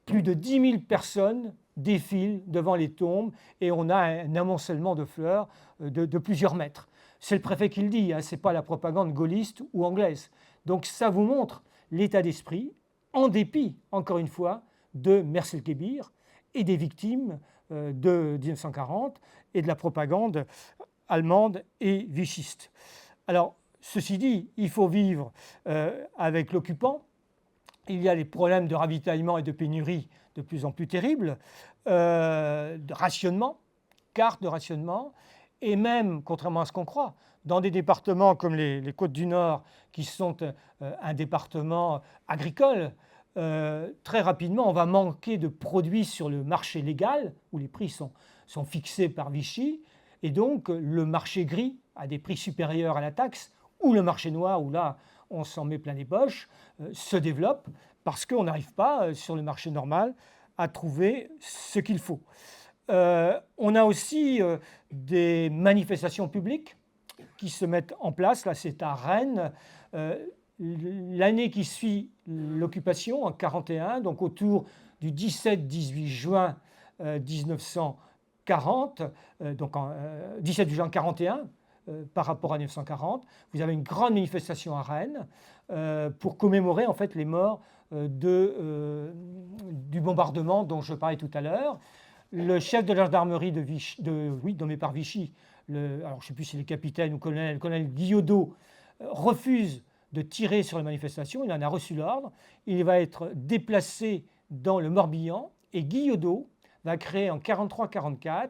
plus de 10 000 personnes défilent devant les tombes et on a un amoncellement de fleurs de plusieurs mètres. C'est le préfet qui le dit, hein, ce n'est pas la propagande gaulliste ou anglaise. Donc ça vous montre l'état d'esprit, en dépit, encore une fois, de Mers-el-Kébir et des victimes de 1940 et de la propagande allemande et vichiste. Alors, ceci dit, il faut vivre avec l'occupant. Il y a des problèmes de ravitaillement et de pénurie de plus en plus terribles, de rationnement, cartes de rationnement, et même, contrairement à ce qu'on croit, dans des départements comme les Côtes du Nord, qui sont un département agricole, très rapidement, on va manquer de produits sur le marché légal, où les prix sont fixés par Vichy, et donc le marché gris, à des prix supérieurs à la taxe, ou le marché noir, où là, on s'en met plein les poches, se développe parce qu'on n'arrive pas, sur le marché normal, à trouver ce qu'il faut. On a aussi des manifestations publiques qui se mettent en place. Là, c'est à Rennes. L'année qui suit l'occupation, en 1941, donc autour du 17-18 juin 1940, donc 17 juin 1941, par rapport à 1940, vous avez une grande manifestation à Rennes pour commémorer en fait les morts du bombardement dont je parlais tout à l'heure. Le chef de la gendarmerie nommé par Vichy, alors je ne sais plus si le capitaine ou le colonel Guillaudot, refuse de tirer sur les manifestations. Il en a reçu l'ordre. Il va être déplacé dans le Morbihan et Guillaudot va créer en 1943-1944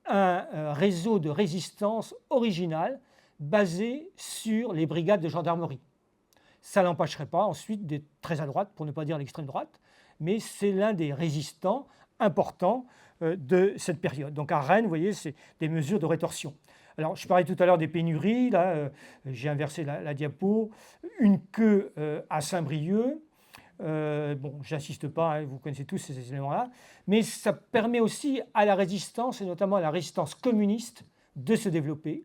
un réseau de résistance original basé sur les brigades de gendarmerie. Ça ne l'empêcherait pas ensuite d'être très à droite, pour ne pas dire l'extrême droite, mais c'est l'un des résistants importants de cette période. Donc à Rennes, vous voyez, c'est des mesures de rétorsion. Alors, je parlais tout à l'heure des pénuries, là, j'ai inversé la diapo. Une queue à Saint-Brieuc, Bon, j'insiste pas, hein, vous connaissez tous ces éléments-là, mais ça permet aussi à la résistance, et notamment à la résistance communiste, de se développer.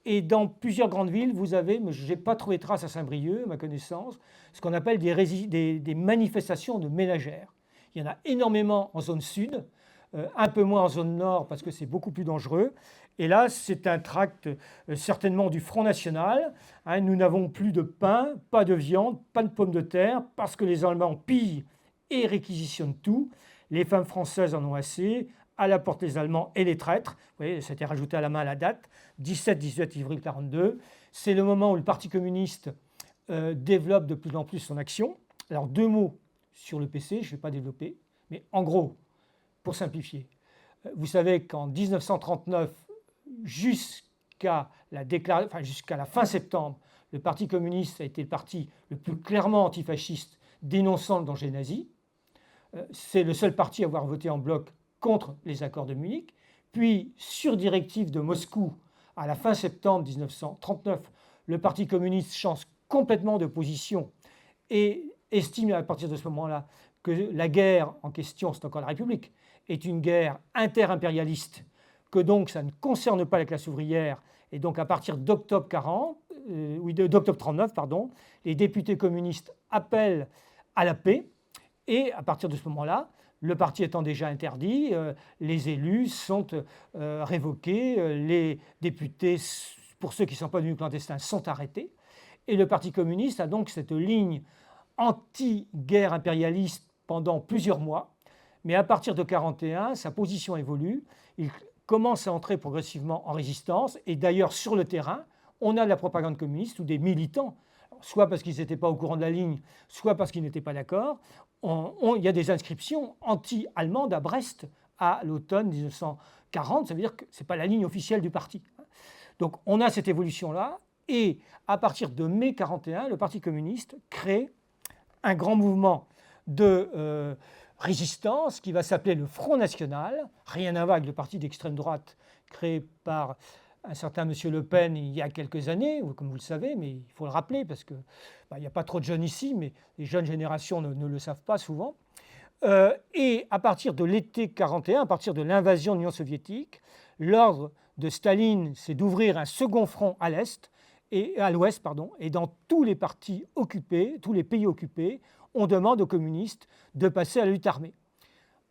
Et dans plusieurs grandes villes, vous avez, mais je n'ai pas trouvé trace à Saint-Brieuc, à ma connaissance, ce qu'on appelle des manifestations de ménagères. Il y en a énormément en zone sud, un peu moins en zone nord parce que c'est beaucoup plus dangereux. Et là, c'est un tract certainement du Front National. Hein, nous n'avons plus de pain, pas de viande, pas de pommes de terre, parce que les Allemands pillent et réquisitionnent tout. Les femmes françaises en ont assez. À la porte les Allemands et les traîtres. Vous voyez, ça a été rajouté à la main à la date, 17-18 avril 1942. C'est le moment où le Parti communiste développe de plus en plus son action. Alors, deux mots sur le PC, je ne vais pas développer, mais en gros, pour simplifier, vous savez qu'en 1939, jusqu'à la fin septembre, le Parti communiste a été le parti le plus clairement antifasciste dénonçant le danger nazi. C'est le seul parti à avoir voté en bloc contre les accords de Munich. Puis, sur directive de Moscou, à la fin septembre 1939, le Parti communiste change complètement de position et estime à partir de ce moment-là que la guerre en question, c'est encore la République, est une guerre inter-impérialiste, que donc ça ne concerne pas la classe ouvrière. Et donc à partir d'octobre 39, les députés communistes appellent à la paix. Et à partir de ce moment-là, le parti étant déjà interdit, les élus sont révoqués, les députés, pour ceux qui ne sont pas devenus clandestins, sont arrêtés. Et le Parti communiste a donc cette ligne anti-guerre impérialiste pendant plusieurs mois. Mais à partir de 1941, sa position évolue. Il commence à entrer progressivement en résistance. Et d'ailleurs, sur le terrain, on a de la propagande communiste ou des militants, soit parce qu'ils n'étaient pas au courant de la ligne, soit parce qu'ils n'étaient pas d'accord. Il y a des inscriptions anti-allemandes à Brest à l'automne 1940. Ça veut dire que ce n'est pas la ligne officielle du parti. Donc on a cette évolution-là. Et à partir de mai 1941, le Parti communiste crée un grand mouvement de résistance qui va s'appeler le Front National, rien à voir avec le parti d'extrême droite créé par un certain M. Le Pen il y a quelques années, comme vous le savez, mais il faut le rappeler parce qu'il n'y a pas trop de jeunes ici, mais les jeunes générations ne le savent pas souvent. Et à partir de l'été 1941, à partir de l'invasion de l'Union soviétique, l'ordre de Staline, c'est d'ouvrir un second front à l'Est, et à l'Ouest, et dans tous les partis occupés, tous les pays occupés, on demande aux communistes de passer à la lutte armée.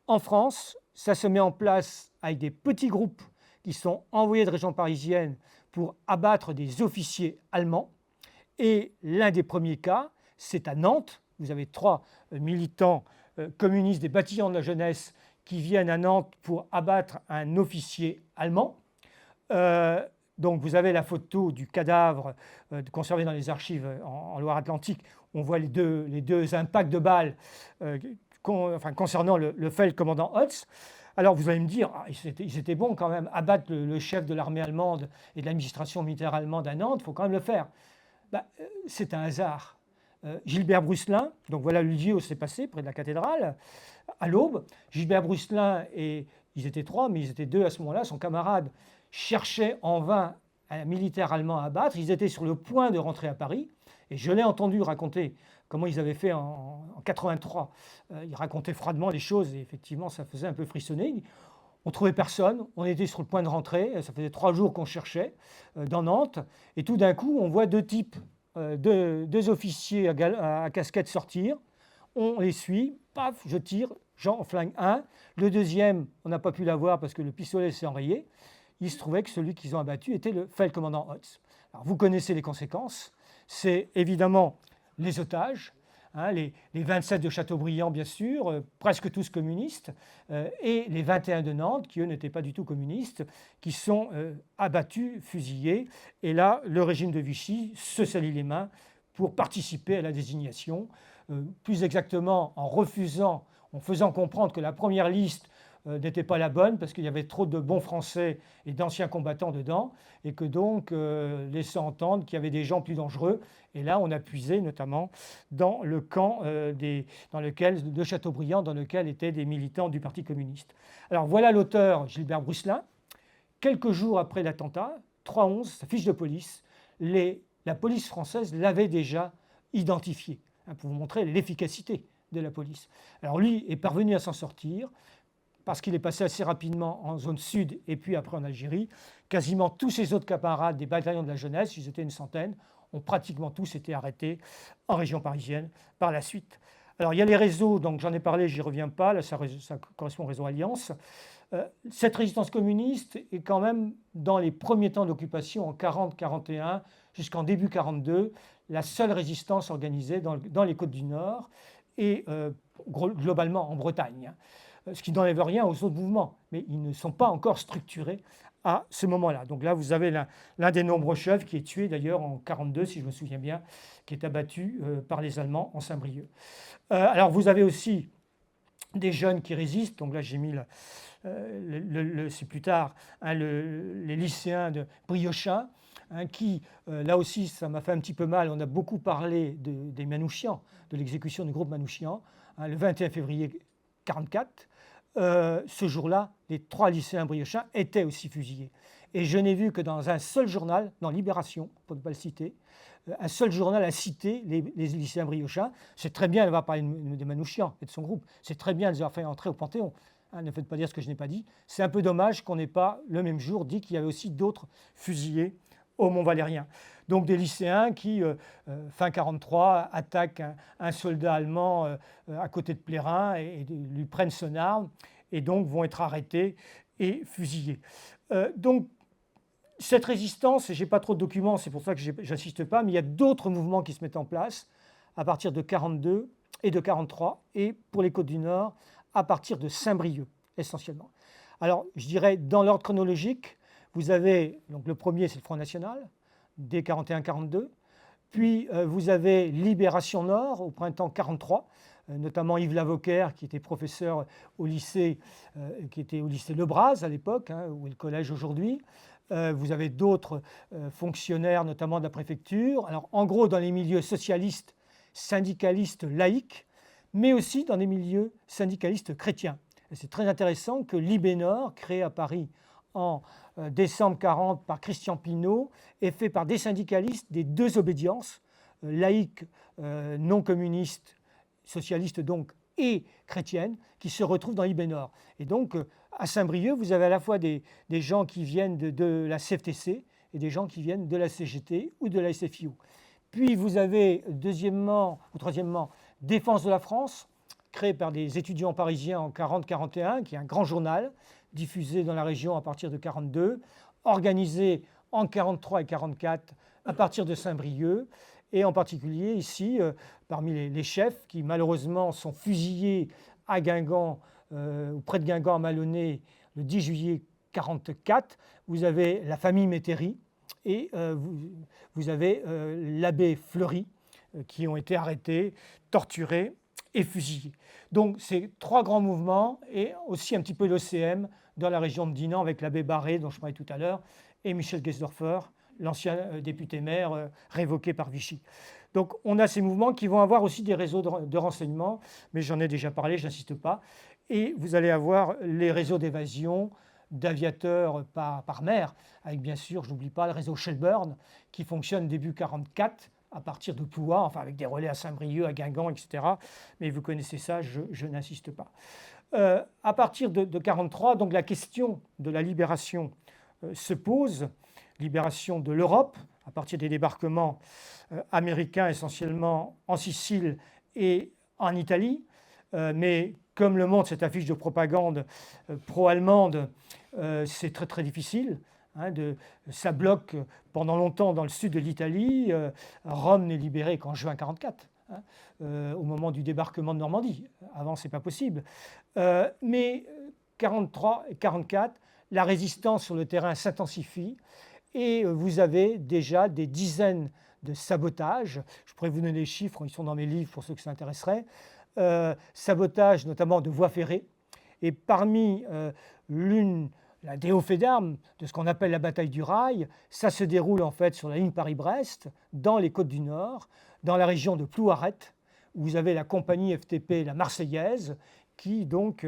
En France, ça se met en place avec des petits groupes qui sont envoyés de région parisienne pour abattre des officiers allemands. Et l'un des premiers cas, c'est à Nantes. Vous avez 3 militants communistes des bataillons de la jeunesse qui viennent à Nantes pour abattre un officier allemand. Donc vous avez la photo du cadavre conservé dans les archives en Loire-Atlantique. On voit les deux impacts de balles concernant le Feldkommandant Hotz. Alors vous allez me dire, ils étaient bons quand même, abattre le chef de l'armée allemande et de l'administration militaire allemande à Nantes, il faut quand même le faire. C'est un hasard. Gilbert Brusselin, donc voilà le lieu où c'est passé, près de la cathédrale, à l'aube. Gilbert Brusselin, et ils étaient 3, mais ils étaient 2 à ce moment-là, son camarade cherchait en vain un militaire allemand à abattre. Ils étaient sur le point de rentrer à Paris. Et je l'ai entendu raconter comment ils avaient fait en 1983. Ils racontaient froidement les choses et effectivement, ça faisait un peu frissonner. On ne trouvait personne. On était sur le point de rentrer. Ça faisait 3 jours qu'on cherchait dans Nantes. Et tout d'un coup, on voit 2 types, 2 officiers à casquette sortir. On les suit. Paf, je tire. J'en flingue un. Le deuxième, on n'a pas pu l'avoir parce que le pistolet s'est enrayé. Il se trouvait que celui qu'ils ont abattu était le Feldkommandant Hotz. Alors, vous connaissez les conséquences. C'est évidemment les otages, les 27 de Chateaubriand, bien sûr, presque tous communistes, et les 21 de Nantes, qui eux n'étaient pas du tout communistes, qui sont abattus, fusillés. Et là, le régime de Vichy se salit les mains pour participer à la désignation, plus exactement en faisant comprendre que la première liste n'était pas la bonne parce qu'il y avait trop de bons Français et d'anciens combattants dedans et que donc laissant entendre qu'il y avait des gens plus dangereux. Et là, on a puisé notamment dans le camp de Chateaubriand dans lequel étaient des militants du Parti communiste. Alors voilà l'auteur Gilbert Brusselin. Quelques jours après l'attentat, 3/11, sa fiche de police, la police française l'avait déjà identifié, pour vous montrer l'efficacité de la police. Alors lui est parvenu à s'en sortir parce qu'il est passé assez rapidement en zone sud et puis après en Algérie. Quasiment tous ses autres camarades des bataillons de la jeunesse, ils étaient une centaine, ont pratiquement tous été arrêtés en région parisienne par la suite. Alors il y a les réseaux, donc j'en ai parlé, j'y reviens pas, là ça correspond au réseau Alliance. Cette résistance communiste est quand même, dans les premiers temps d'occupation, en 40-41, jusqu'en début 42, la seule résistance organisée dans les Côtes du Nord et globalement en Bretagne. Ce qui n'enlève rien aux autres mouvements, mais ils ne sont pas encore structurés à ce moment-là. Donc là, vous avez l'un des nombreux chefs qui est tué d'ailleurs en 42, si je me souviens bien, qui est abattu par les Allemands en Saint-Brieuc. Alors vous avez aussi des jeunes qui résistent, donc là j'ai mis c'est plus tard, hein, les lycéens de Briochin, hein, qui, là aussi, ça m'a fait un petit peu mal, on a beaucoup parlé des Manouchians, de l'exécution du groupe Manouchian, hein, le 21 février 1944. Ce jour-là, les 3 lycéens briochins étaient aussi fusillés. Et je n'ai vu que dans un seul journal, dans Libération, pour ne pas le citer, un seul journal a cité les lycéens briochins. C'est très bien d'avoir parlé de Manouchian et de son groupe. C'est très bien de les avoir fait entrer au Panthéon. Hein, ne faites pas dire ce que je n'ai pas dit. C'est un peu dommage qu'on n'ait pas, le même jour, dit qu'il y avait aussi d'autres fusillés au Mont-Valérien. Donc des lycéens qui, fin 1943, attaquent un soldat allemand à côté de Plérin et lui prennent son arme et donc vont être arrêtés et fusillés. Donc cette résistance, et je n'ai pas trop de documents, c'est pour ça que je n'insiste pas, mais il y a d'autres mouvements qui se mettent en place à partir de 1942 et de 1943, et pour les Côtes du Nord, à partir de Saint-Brieuc, essentiellement. Alors, je dirais, dans l'ordre chronologique, vous avez, donc le premier, c'est le Front National, dès 1941-1942, puis vous avez Libération Nord, au printemps 1943, notamment Yves Lavaucaire, qui était professeur au lycée, qui était au lycée Lebras à l'époque, hein, où est le collège aujourd'hui. Vous avez d'autres fonctionnaires, notamment de la préfecture. Alors, en gros, dans les milieux socialistes, syndicalistes, laïcs, mais aussi dans les milieux syndicalistes chrétiens. Et c'est très intéressant que l'IB-Nord, créé à Paris en décembre 1940 par Christian Pineau, est fait par des syndicalistes des deux obédiences, laïques, non communistes, socialistes donc, et chrétiennes, qui se retrouvent dans l'IB-Nord. Et donc, à Saint-Brieuc, vous avez à la fois des gens qui viennent de la CFTC et des gens qui viennent de la CGT ou de la SFIO. Puis vous avez, deuxièmement ou troisièmement, Défense de la France, créé par des étudiants parisiens en 1940-1941, qui est un grand journal diffusé dans la région à partir de 1942, organisé en 1943 et 1944 à partir de Saint-Brieuc, et en particulier ici, parmi les chefs qui malheureusement sont fusillés à Guingamp, ou près de Guingamp à Malonnet, le 10 juillet 1944, vous avez la famille Métairie et vous avez l'abbé Fleury, qui ont été arrêtés, torturés et fusillés. Donc c'est 3 grands mouvements et aussi un petit peu l'OCM dans la région de Dinan avec l'abbé Barré dont je parlais tout à l'heure et Michel Gersdorfer, l'ancien député-maire révoqué par Vichy. Donc on a ces mouvements qui vont avoir aussi des réseaux de renseignement, mais j'en ai déjà parlé, je n'insiste pas. Et vous allez avoir les réseaux d'évasion, d'aviateurs par mer, avec bien sûr, je n'oublie pas, le réseau Shelburne qui fonctionne début 1944 à partir de Ploua, enfin avec des relais à Saint-Brieuc, à Guingamp, etc. Mais vous connaissez ça, je n'insiste pas. À partir de 1943, donc la question de la libération se pose, libération de l'Europe, à partir des débarquements américains essentiellement en Sicile et en Italie. Mais comme le montre cette affiche de propagande pro-allemande, c'est très très difficile. Ça bloque pendant longtemps dans le sud de l'Italie. Rome n'est libérée qu'en juin 1944, au moment du débarquement de Normandie. Avant, ce n'est pas possible. Mais 1943 et 1944, la résistance sur le terrain s'intensifie et vous avez déjà des dizaines de sabotages. Je pourrais vous donner les chiffres, ils sont dans mes livres pour ceux que ça intéresserait. Sabotage notamment de voies ferrées. Et parmi la déhaussée d'armes de ce qu'on appelle la bataille du Rail, ça se déroule en fait sur la ligne Paris-Brest, dans les Côtes du Nord, dans la région de Plouaret, où vous avez la compagnie FTP, la Marseillaise, qui donc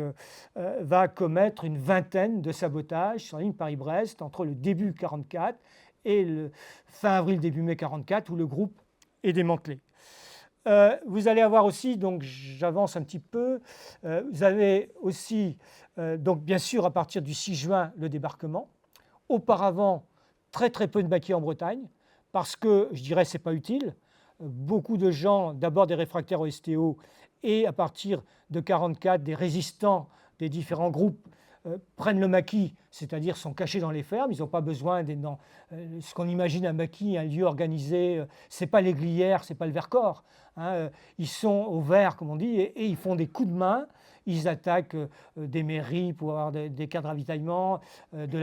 va commettre une vingtaine de sabotages sur la ligne Paris-Brest entre le début 1944 et le fin avril, début mai 1944, où le groupe est démantelé. Vous allez avoir aussi, donc j'avance un petit peu, vous avez aussi, donc bien sûr à partir du 6 juin, le débarquement. Auparavant, très très peu de maquis en Bretagne, parce que je dirais c'est pas utile. Beaucoup de gens, d'abord des réfractaires au STO, et à partir de 1944, des résistants des différents groupes prennent le maquis, c'est-à-dire sont cachés dans les fermes. Ils n'ont pas besoin d'être dans ce qu'on imagine un maquis, un lieu organisé. C'est pas les glières, c'est pas le Vercors. Hein. Ils sont au vert, comme on dit, et ils font des coups de main. Ils attaquent des mairies pour avoir des cas de ravitaillement, etc.,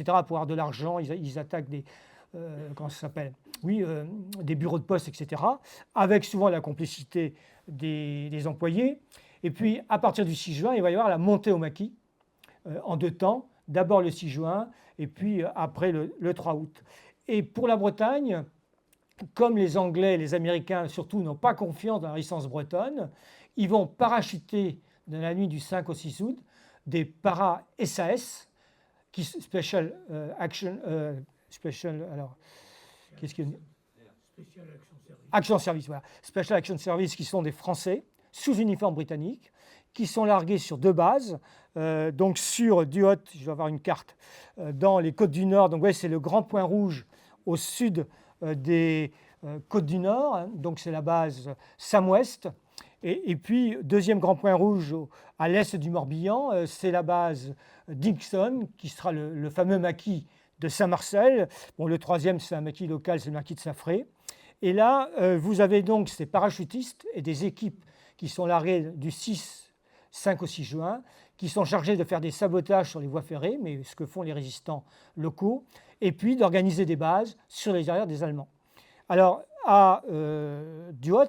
pour avoir de l'argent. Ils attaquent des, comment ça s'appelle? Oui, des bureaux de poste, etc., avec souvent la complicité des employés. Et puis, à partir du 6 juin, il va y avoir la montée au maquis en 2 temps. D'abord le 6 juin, et puis après le 3 août. Et pour la Bretagne, comme les Anglais et les Américains, surtout, n'ont pas confiance dans la résistance bretonne, ils vont parachuter dans la nuit du 5 au 6 août des para-SAS, Special Action... Special, alors, qu'est-ce qu'il y a? Special Action Service. Action Service, voilà. Special Action Service, qui sont des Français, sous uniforme britannique, qui sont largués sur 2 bases. Donc sur Duhot, je vais avoir une carte, dans les côtes du Nord. Donc ouais, c'est le grand point rouge au sud des côtes du Nord. Hein. Donc c'est la base Sam-Ouest. Et puis, deuxième grand point rouge à l'est du Morbihan, c'est la base Dixon, qui sera le fameux maquis de Saint-Marcel. Bon, le troisième, c'est un maquis local, c'est le maquis de Saint-Fré. Et là, vous avez donc ces parachutistes et des équipes qui sont larguées du 5 au 6 juin, qui sont chargées de faire des sabotages sur les voies ferrées, mais ce que font les résistants locaux, et puis d'organiser des bases sur les arrières des Allemands. Alors, à Duhot,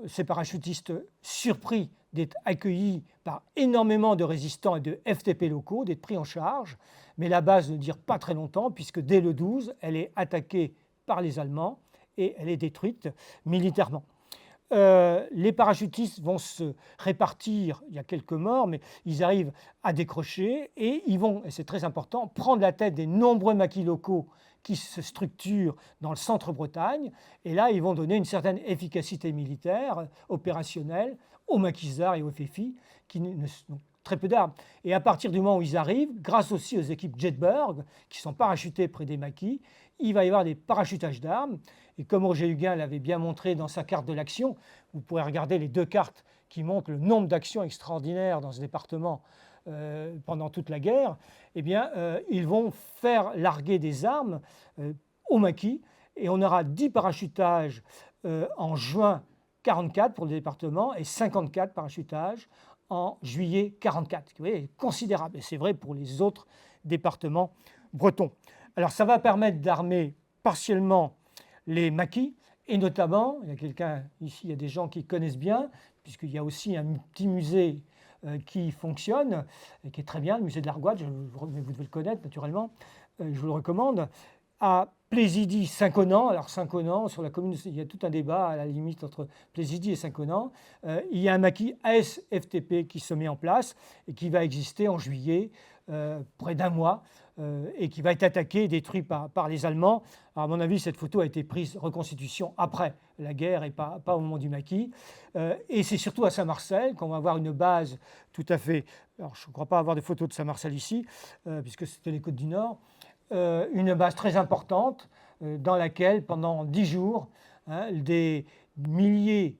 ces parachutistes, surpris d'être accueillis par énormément de résistants et de FTP locaux, d'être pris en charge. Mais la base ne dure pas très longtemps, puisque dès le 12, elle est attaquée par les Allemands et elle est détruite militairement. Les parachutistes vont se répartir, il y a quelques morts, mais ils arrivent à décrocher et ils vont, et c'est très important, prendre la tête des nombreux maquis locaux qui se structurent dans le centre-Bretagne. Et là, ils vont donner une certaine efficacité militaire, opérationnelle, aux maquisards et aux FFI, qui ont très peu d'armes. Et à partir du moment où ils arrivent, grâce aussi aux équipes Jedburgh, qui sont parachutées près des maquis, il va y avoir des parachutages d'armes. Et comme Roger Huguin l'avait bien montré dans sa carte de l'action, vous pourrez regarder les 2 cartes qui montrent le nombre d'actions extraordinaires dans ce département pendant toute la guerre. Eh bien, ils vont faire larguer des armes au maquis, et on aura 10 parachutages en juin 1944 pour le département et 54 parachutages en juillet 1944, ce qui est considérable. Et c'est vrai pour les autres départements bretons. Alors ça va permettre d'armer partiellement les maquis, et notamment, il y a quelqu'un ici, il y a des gens qui connaissent bien, puisqu'il y a aussi un petit musée qui fonctionne, et qui est très bien, le musée de l'Argoate, mais vous devez le connaître naturellement, je vous le recommande, à Plaisidie-Saint-Conan. Alors Saint-Conan, sur la commune, il y a tout un débat à la limite entre Plaisidie et Saint-Conan. Il y a un maquis ASFTP qui se met en place et qui va exister en juillet, près d'1 mois, et qui va être attaqué et détruit par les Allemands. Alors, à mon avis, cette photo a été prise reconstitution après la guerre et pas au moment du maquis. Et c'est surtout à Saint-Marcel qu'on va avoir une base tout à fait... Alors, je ne crois pas avoir de photos de Saint-Marcel ici, puisque c'était les Côtes du Nord. Une base très importante dans laquelle, pendant 10 jours, des milliers,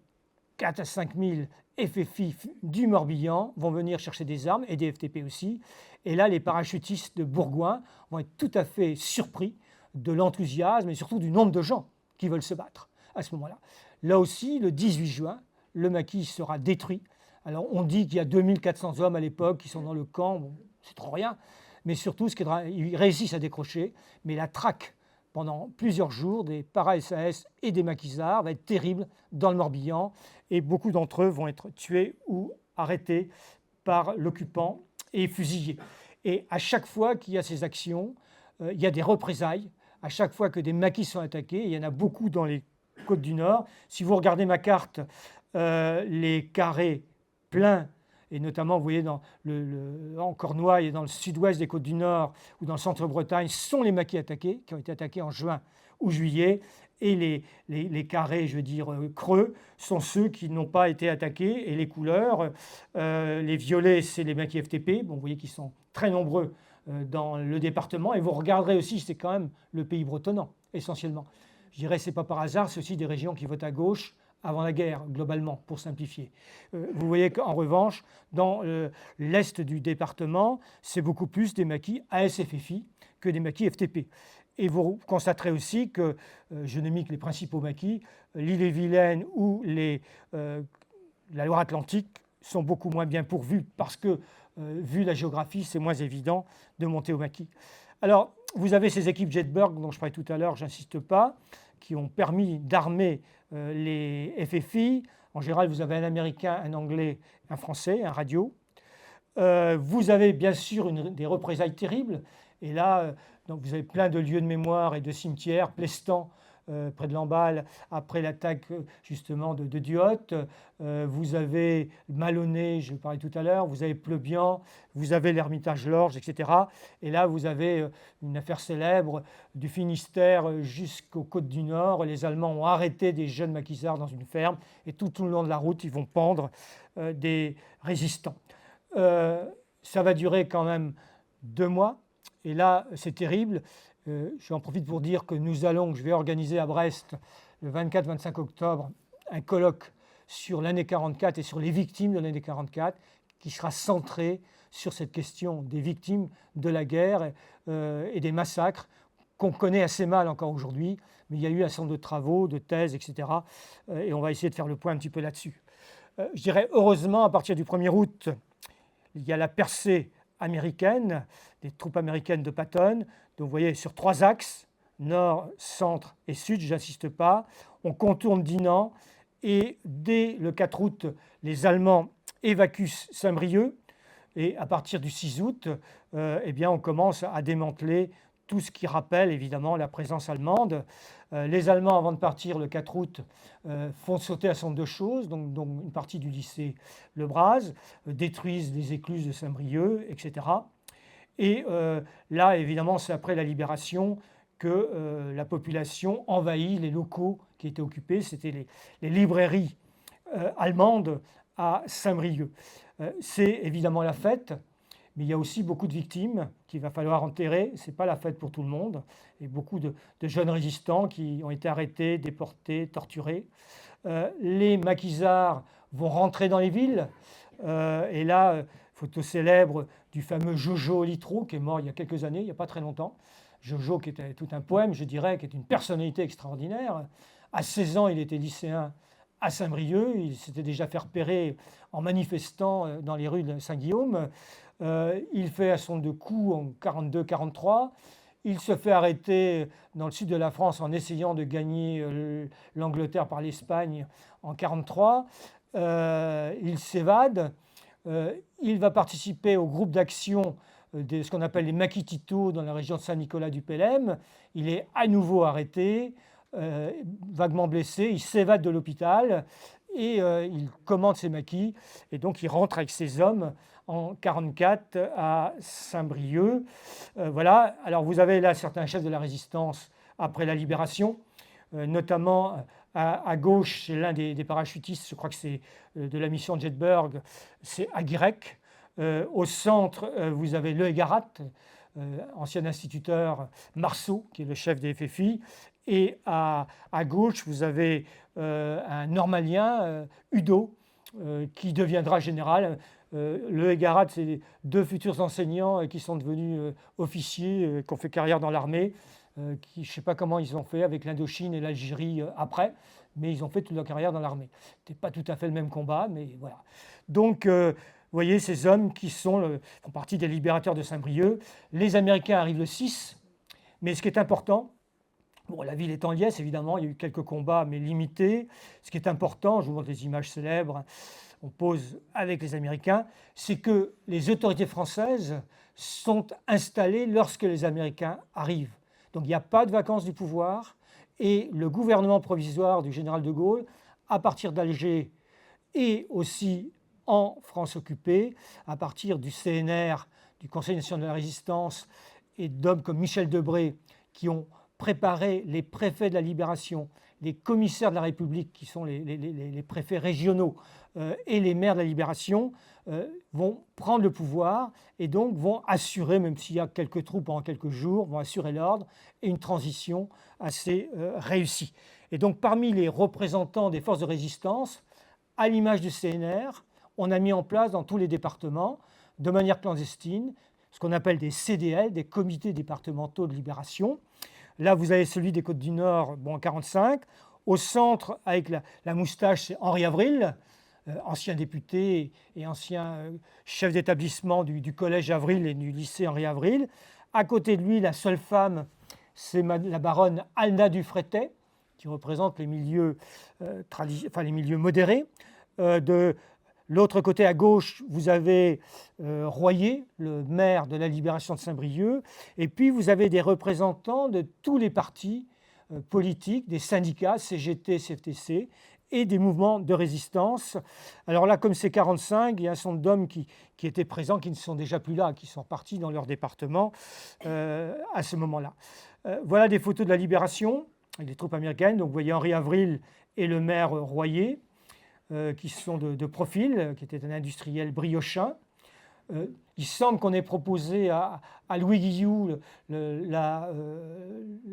4 à 5 000 FFI du Morbihan vont venir chercher des armes, et des FTP aussi. Et là, les parachutistes de Bourgoin vont être tout à fait surpris de l'enthousiasme et surtout du nombre de gens qui veulent se battre à ce moment-là. Là aussi, le 18 juin, le maquis sera détruit. Alors, on dit qu'il y a 2400 hommes à l'époque qui sont dans le camp. Bon, c'est trop rien. Mais surtout, ils réussissent à décrocher. Mais la traque pendant plusieurs jours des para-SAS et des maquisards va être terrible dans le Morbihan. Et beaucoup d'entre eux vont être tués ou arrêtés par l'occupant et fusillés. Et à chaque fois qu'il y a ces actions, il y a des représailles. À chaque fois que des maquis sont attaqués, il y en a beaucoup dans les côtes du Nord. Si vous regardez ma carte, les carrés pleins et notamment, vous voyez, en Cornouailles et dans le sud-ouest des Côtes-du-Nord ou dans le centre-Bretagne, sont les maquis attaqués, qui ont été attaqués en juin ou juillet, et les carrés, je veux dire, creux, sont ceux qui n'ont pas été attaqués, et les couleurs, les violets, c'est les maquis FTP, bon, vous voyez qu'ils sont très nombreux dans le département, et vous regarderez aussi, c'est quand même le pays bretonnant, essentiellement. Je dirais que ce n'est pas par hasard, c'est aussi des régions qui votent à gauche avant la guerre, globalement, pour simplifier. Vous voyez qu'en revanche, dans l'est du département, c'est beaucoup plus des maquis ASFFI que des maquis FTP. Et vous constaterez aussi que, je n'ai mis que les principaux maquis, l'Ille-et-Vilaine ou la Loire-Atlantique sont beaucoup moins bien pourvus parce que, vu la géographie, c'est moins évident de monter au maquis. Alors, vous avez ces équipes Jedburgh dont je parlais tout à l'heure, je n'insiste pas, qui ont permis d'armer les FFI. En général, vous avez un Américain, un Anglais, un Français, un radio. Vous avez bien sûr des représailles terribles. Et là, donc vous avez plein de lieux de mémoire et de cimetières. Plestan, près de Lamballe, après l'attaque justement de Duotte. Vous avez Malonnet, je parlais tout à l'heure. Vous avez Pleubian, vous avez l'Ermitage Lorges, etc. Et là, vous avez une affaire célèbre du Finistère jusqu'aux Côtes du Nord. Les Allemands ont arrêté des jeunes maquisards dans une ferme et tout le long de la route, ils vont pendre des résistants. Ça va durer quand même 2 mois. Et là, c'est terrible. J'en profite pour dire que je vais organiser à Brest le 24-25 octobre un colloque sur l'année 44 et sur les victimes de l'année 44 qui sera centré sur cette question des victimes de la guerre et des massacres qu'on connaît assez mal encore aujourd'hui, mais il y a eu un certain nombre de travaux, de thèses, etc. Et on va essayer de faire le point un petit peu là-dessus. Je dirais heureusement, à partir du 1er août, il y a la percée américaine, des troupes américaines de Patton. Donc vous voyez, sur 3 axes, nord, centre et sud, je n'insiste pas, on contourne Dinan et dès le 4 août, les Allemands évacuent Saint-Brieuc et à partir du 6 août, eh bien, on commence à démanteler tout ce qui rappelle évidemment la présence allemande. Les Allemands, avant de partir le 4 août, font sauter un certain nombre de choses, donc une partie du lycée Le Braz, détruisent les écluses de Saint-Brieuc, etc. Et là, évidemment, c'est après la libération que la population envahit les locaux qui étaient occupés. C'était les librairies allemandes à Saint-Brieuc. C'est évidemment la fête, mais il y a aussi beaucoup de victimes qu'il va falloir enterrer. Ce n'est pas la fête pour tout le monde. Et beaucoup de jeunes résistants qui ont été arrêtés, déportés, torturés. Les maquisards vont rentrer dans les villes. Et là, photo célèbre du fameux Jojo Littrou, qui est mort il y a quelques années, il n'y a pas très longtemps. Jojo, qui était tout un poème, je dirais, qui est une personnalité extraordinaire. À 16 ans, il était lycéen à Saint-Brieuc. Il s'était déjà fait repérer en manifestant dans les rues de Saint-Guillaume. Il fait un certain nombre de coups en 42-43. Il se fait arrêter dans le sud de la France en essayant de gagner l'Angleterre par l'Espagne en 1943. Il s'évade. Il va participer au groupe d'action de ce qu'on appelle les maquis-Tito dans la région de Saint-Nicolas-du-Pélem. Il est à nouveau arrêté, vaguement blessé. Il s'évade de l'hôpital et il commande ses maquis. Et donc il rentre avec ses hommes en 1944 à Saint-Brieuc. Voilà. Alors vous avez là certains chefs de la résistance après la libération, notamment à gauche, c'est l'un des parachutistes, je crois que c'est de la mission de Jedburgh, c'est Aguirec. Au centre, vous avez Le Hégarat, ancien instituteur Marceau, qui est le chef des FFI. Et à gauche, vous avez un normalien, Udo, qui deviendra général. Le Hégarat, c'est 2 futurs enseignants qui sont devenus officiers, qui ont fait carrière dans l'armée. Je ne sais pas comment ils ont fait avec l'Indochine et l'Algérie après, mais ils ont fait toute leur carrière dans l'armée. Ce n'était pas tout à fait le même combat, mais voilà. Donc, vous voyez, ces hommes qui font partie des libérateurs de Saint-Brieuc. Les Américains arrivent le 6, mais ce qui est important, bon, la ville est en liesse, évidemment, il y a eu quelques combats, mais limités. Ce qui est important, je vous montre des images célèbres, on pose avec les Américains, c'est que les autorités françaises sont installées lorsque les Américains arrivent. Donc il n'y a pas de vacances du pouvoir et le gouvernement provisoire du général de Gaulle, à partir d'Alger et aussi en France occupée, à partir du CNR, du Conseil national de la résistance, et d'hommes comme Michel Debré, qui ont préparé les préfets de la Libération, les commissaires de la République, qui sont les préfets régionaux, et les maires de la Libération, vont prendre le pouvoir et donc vont assurer, même s'il y a quelques troupes pendant quelques jours, vont assurer l'ordre et une transition assez réussie. Et donc parmi les représentants des forces de résistance, à l'image du CNR, on a mis en place dans tous les départements, de manière clandestine, ce qu'on appelle des CDL, des comités départementaux de libération. Là, vous avez celui des Côtes du Nord, en 1945. Au centre, avec la moustache, c'est Henri Avril, ancien député et ancien chef d'établissement du collège Avril et du lycée Henri Avril. À côté de lui, la seule femme, c'est la baronne Alna Dufretet, qui représente les milieux, les milieux modérés. De l'autre côté, à gauche, vous avez Royer, le maire de la Libération de Saint-Brieuc. Et puis, vous avez des représentants de tous les partis politiques, des syndicats, CGT, CFTC, et des mouvements de résistance. Alors là, comme c'est 1945, il y a un certain nombre d'hommes qui étaient présents, qui ne sont déjà plus là, qui sont partis dans leur département à ce moment-là. Voilà des photos de la Libération avec les troupes américaines. Donc vous voyez Henri Avril et le maire Royer, qui sont de profil, qui était un industriel briochin. Il semble qu'on ait proposé à Louis Guillou la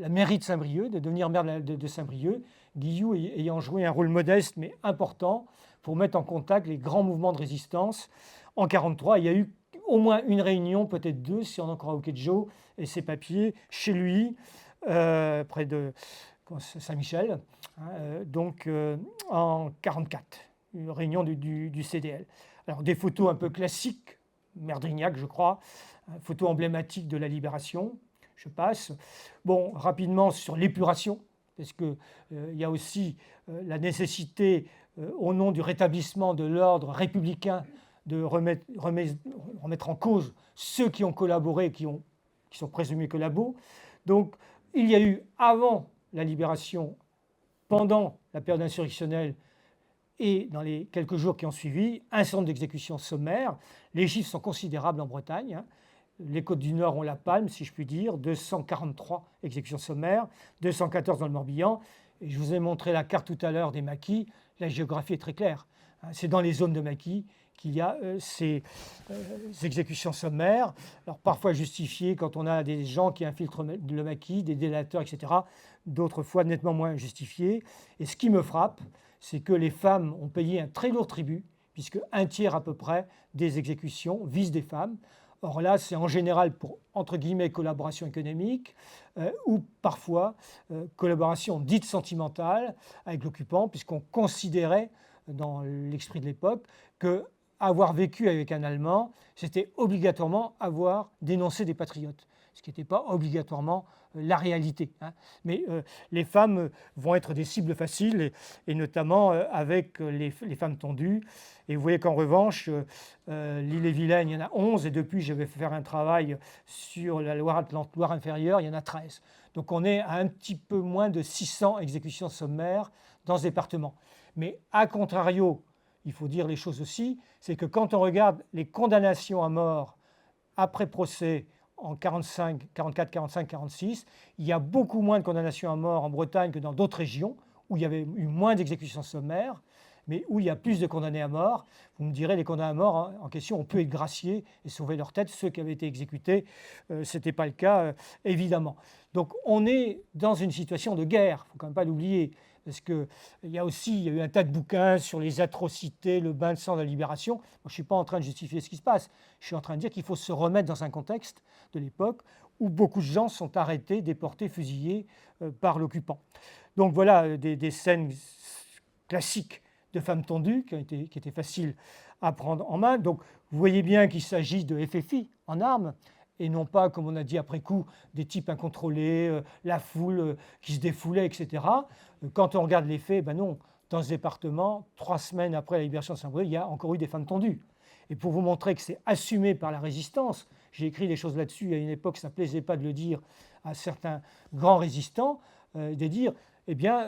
mairie de Saint-Brieuc, de devenir maire de Saint-Brieuc, Guillou ayant joué un rôle modeste mais important pour mettre en contact les grands mouvements de résistance. En 1943, il y a eu au moins une réunion, peut-être deux, si on en croit Okedjo et ses papiers, chez lui, près de Saint-Michel, en 1944, une réunion du CDL. Alors des photos un peu classiques, Merdrignac, je crois, photo emblématique de la Libération. Je passe. Bon, rapidement sur l'épuration, parce qu'il y a aussi la nécessité, au nom du rétablissement de l'ordre républicain, de remettre en cause ceux qui ont collaboré, qui sont présumés collabos. Donc, il y a eu, avant la Libération, pendant la période insurrectionnelle, et dans les quelques jours qui ont suivi, un certain nombre d'exécutions sommaires. Les chiffres sont considérables en Bretagne. Les Côtes du Nord ont la palme, si je puis dire, 243 exécutions sommaires, 214 dans le Morbihan. Et je vous ai montré la carte tout à l'heure des maquis. La géographie est très claire. C'est dans les zones de maquis qu'il y a ces exécutions sommaires, alors parfois justifiées quand on a des gens qui infiltrent le maquis, des délateurs, etc. D'autres fois nettement moins justifiées. Et ce qui me frappe, c'est que les femmes ont payé un très lourd tribut, puisque un tiers à peu près des exécutions visent des femmes. Or là, c'est en général pour, entre guillemets, collaboration économique, ou parfois collaboration dite sentimentale avec l'occupant, puisqu'on considérait, dans l'esprit de l'époque, que avoir vécu avec un Allemand, c'était obligatoirement avoir dénoncé des patriotes, ce qui n'était pas obligatoirement la réalité. Mais les femmes vont être des cibles faciles, et notamment avec les femmes tondues. Et vous voyez qu'en revanche, l'Ille-et-Vilaine, il y en a 11, et depuis, je vais faire un travail sur la Loire-Atlantique, Loire inférieure, il y en a 13. Donc on est à un petit peu moins de 600 exécutions sommaires dans ce département. Mais à contrario, il faut dire les choses aussi, c'est que quand on regarde les condamnations à mort après procès en 45, 44, 45, 46, il y a beaucoup moins de condamnations à mort en Bretagne que dans d'autres régions où il y avait eu moins d'exécutions sommaires, mais où il y a plus de condamnés à mort. Vous me direz, les condamnés à mort en question, on peut être graciés et sauver leur tête. Ceux qui avaient été exécutés, ce n'était pas le cas, évidemment. Donc on est dans une situation de guerre, il ne faut quand même pas l'oublier. Parce qu'il y a eu un tas de bouquins sur les atrocités, le bain de sang de la Libération. Moi, je ne suis pas en train de justifier ce qui se passe. Je suis en train de dire qu'il faut se remettre dans un contexte de l'époque où beaucoup de gens sont arrêtés, déportés, fusillés par l'occupant. Donc voilà des scènes classiques de femmes tondues qui étaient faciles à prendre en main. Donc vous voyez bien qu'il s'agit de FFI en armes, et non pas, comme on a dit après coup, des types incontrôlés, la foule qui se défoulait, etc. Quand on regarde les faits, ben non, dans ce département, 3 semaines après la libération de Saint-Brieuc, il y a encore eu des femmes tondues. Et pour vous montrer que c'est assumé par la résistance, j'ai écrit des choses là-dessus à une époque, ça ne plaisait pas de le dire à certains grands résistants, de dire, eh bien,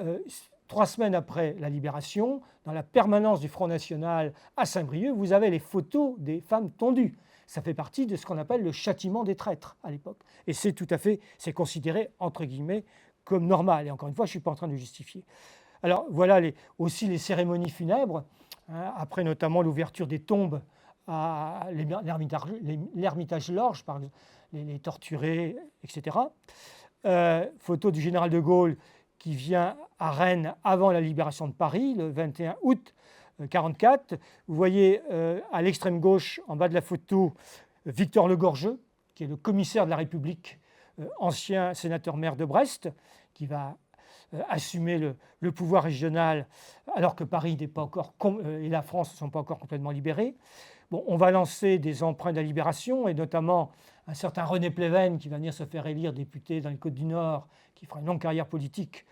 3 semaines après la libération, dans la permanence du Front National à Saint-Brieuc, vous avez les photos des femmes tondues. Ça fait partie de ce qu'on appelle le châtiment des traîtres à l'époque. Et c'est tout à fait, c'est considéré entre guillemets comme normal. Et encore une fois, je ne suis pas en train de le justifier. Alors voilà aussi les cérémonies funèbres, hein, après notamment l'ouverture des tombes à l'Ermitage Lorge, par exemple, les torturés, etc. Photo du général de Gaulle qui vient à Rennes avant la libération de Paris, le 21 août 1944. Vous voyez à l'extrême gauche, en bas de la photo, Victor Legorgeux, qui est le commissaire de la République, ancien sénateur-maire de Brest, qui va assumer le pouvoir régional alors que Paris n'est pas encore et la France ne sont pas encore complètement libérés. Bon, on va lancer des emprunts de la libération, et notamment un certain René Pleven qui va venir se faire élire député dans les Côtes-du-Nord, qui fera une longue carrière politique,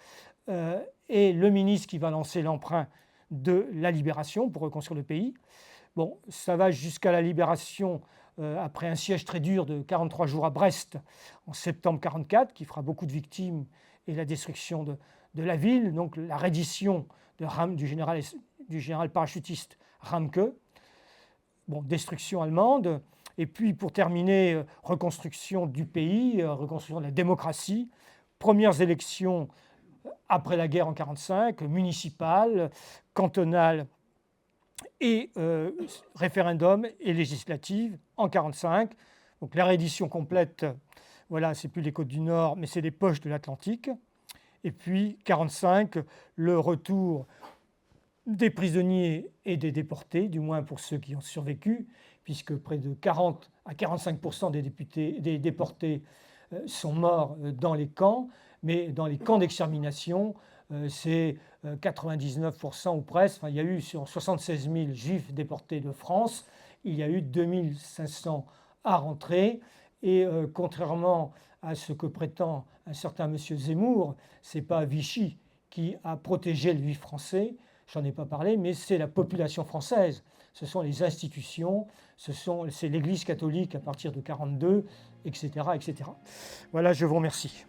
et le ministre qui va lancer l'emprunt de la libération pour reconstruire le pays. Bon, ça va jusqu'à la libération après un siège très dur de 43 jours à Brest en septembre 1944, qui fera beaucoup de victimes, et la destruction de la ville, donc la reddition du général parachutiste Ramke. Bon, destruction allemande. Et puis pour terminer, reconstruction du pays, reconstruction de la démocratie, premières élections après la guerre en 1945, municipales, cantonales et référendum et législatives en 1945. Donc la réédition complète, voilà, c'est plus les côtes du Nord, mais c'est les poches de l'Atlantique. Et puis 1945, le retour des prisonniers et des déportés, du moins pour ceux qui ont survécu, puisque près de 40 à 45% des déportés sont morts dans les camps, mais dans les camps d'extermination, c'est 99% ou presque. Enfin, il y a eu sur 76 000 juifs déportés de France, il y a eu 2500 à rentrer. Et contrairement à ce que prétend un certain monsieur Zemmour, ce n'est pas Vichy qui a protégé le juif français, j'en ai pas parlé, mais c'est la population française. Ce sont les institutions, c'est l'Église catholique à partir de 1942, etc., etc. Voilà, je vous remercie.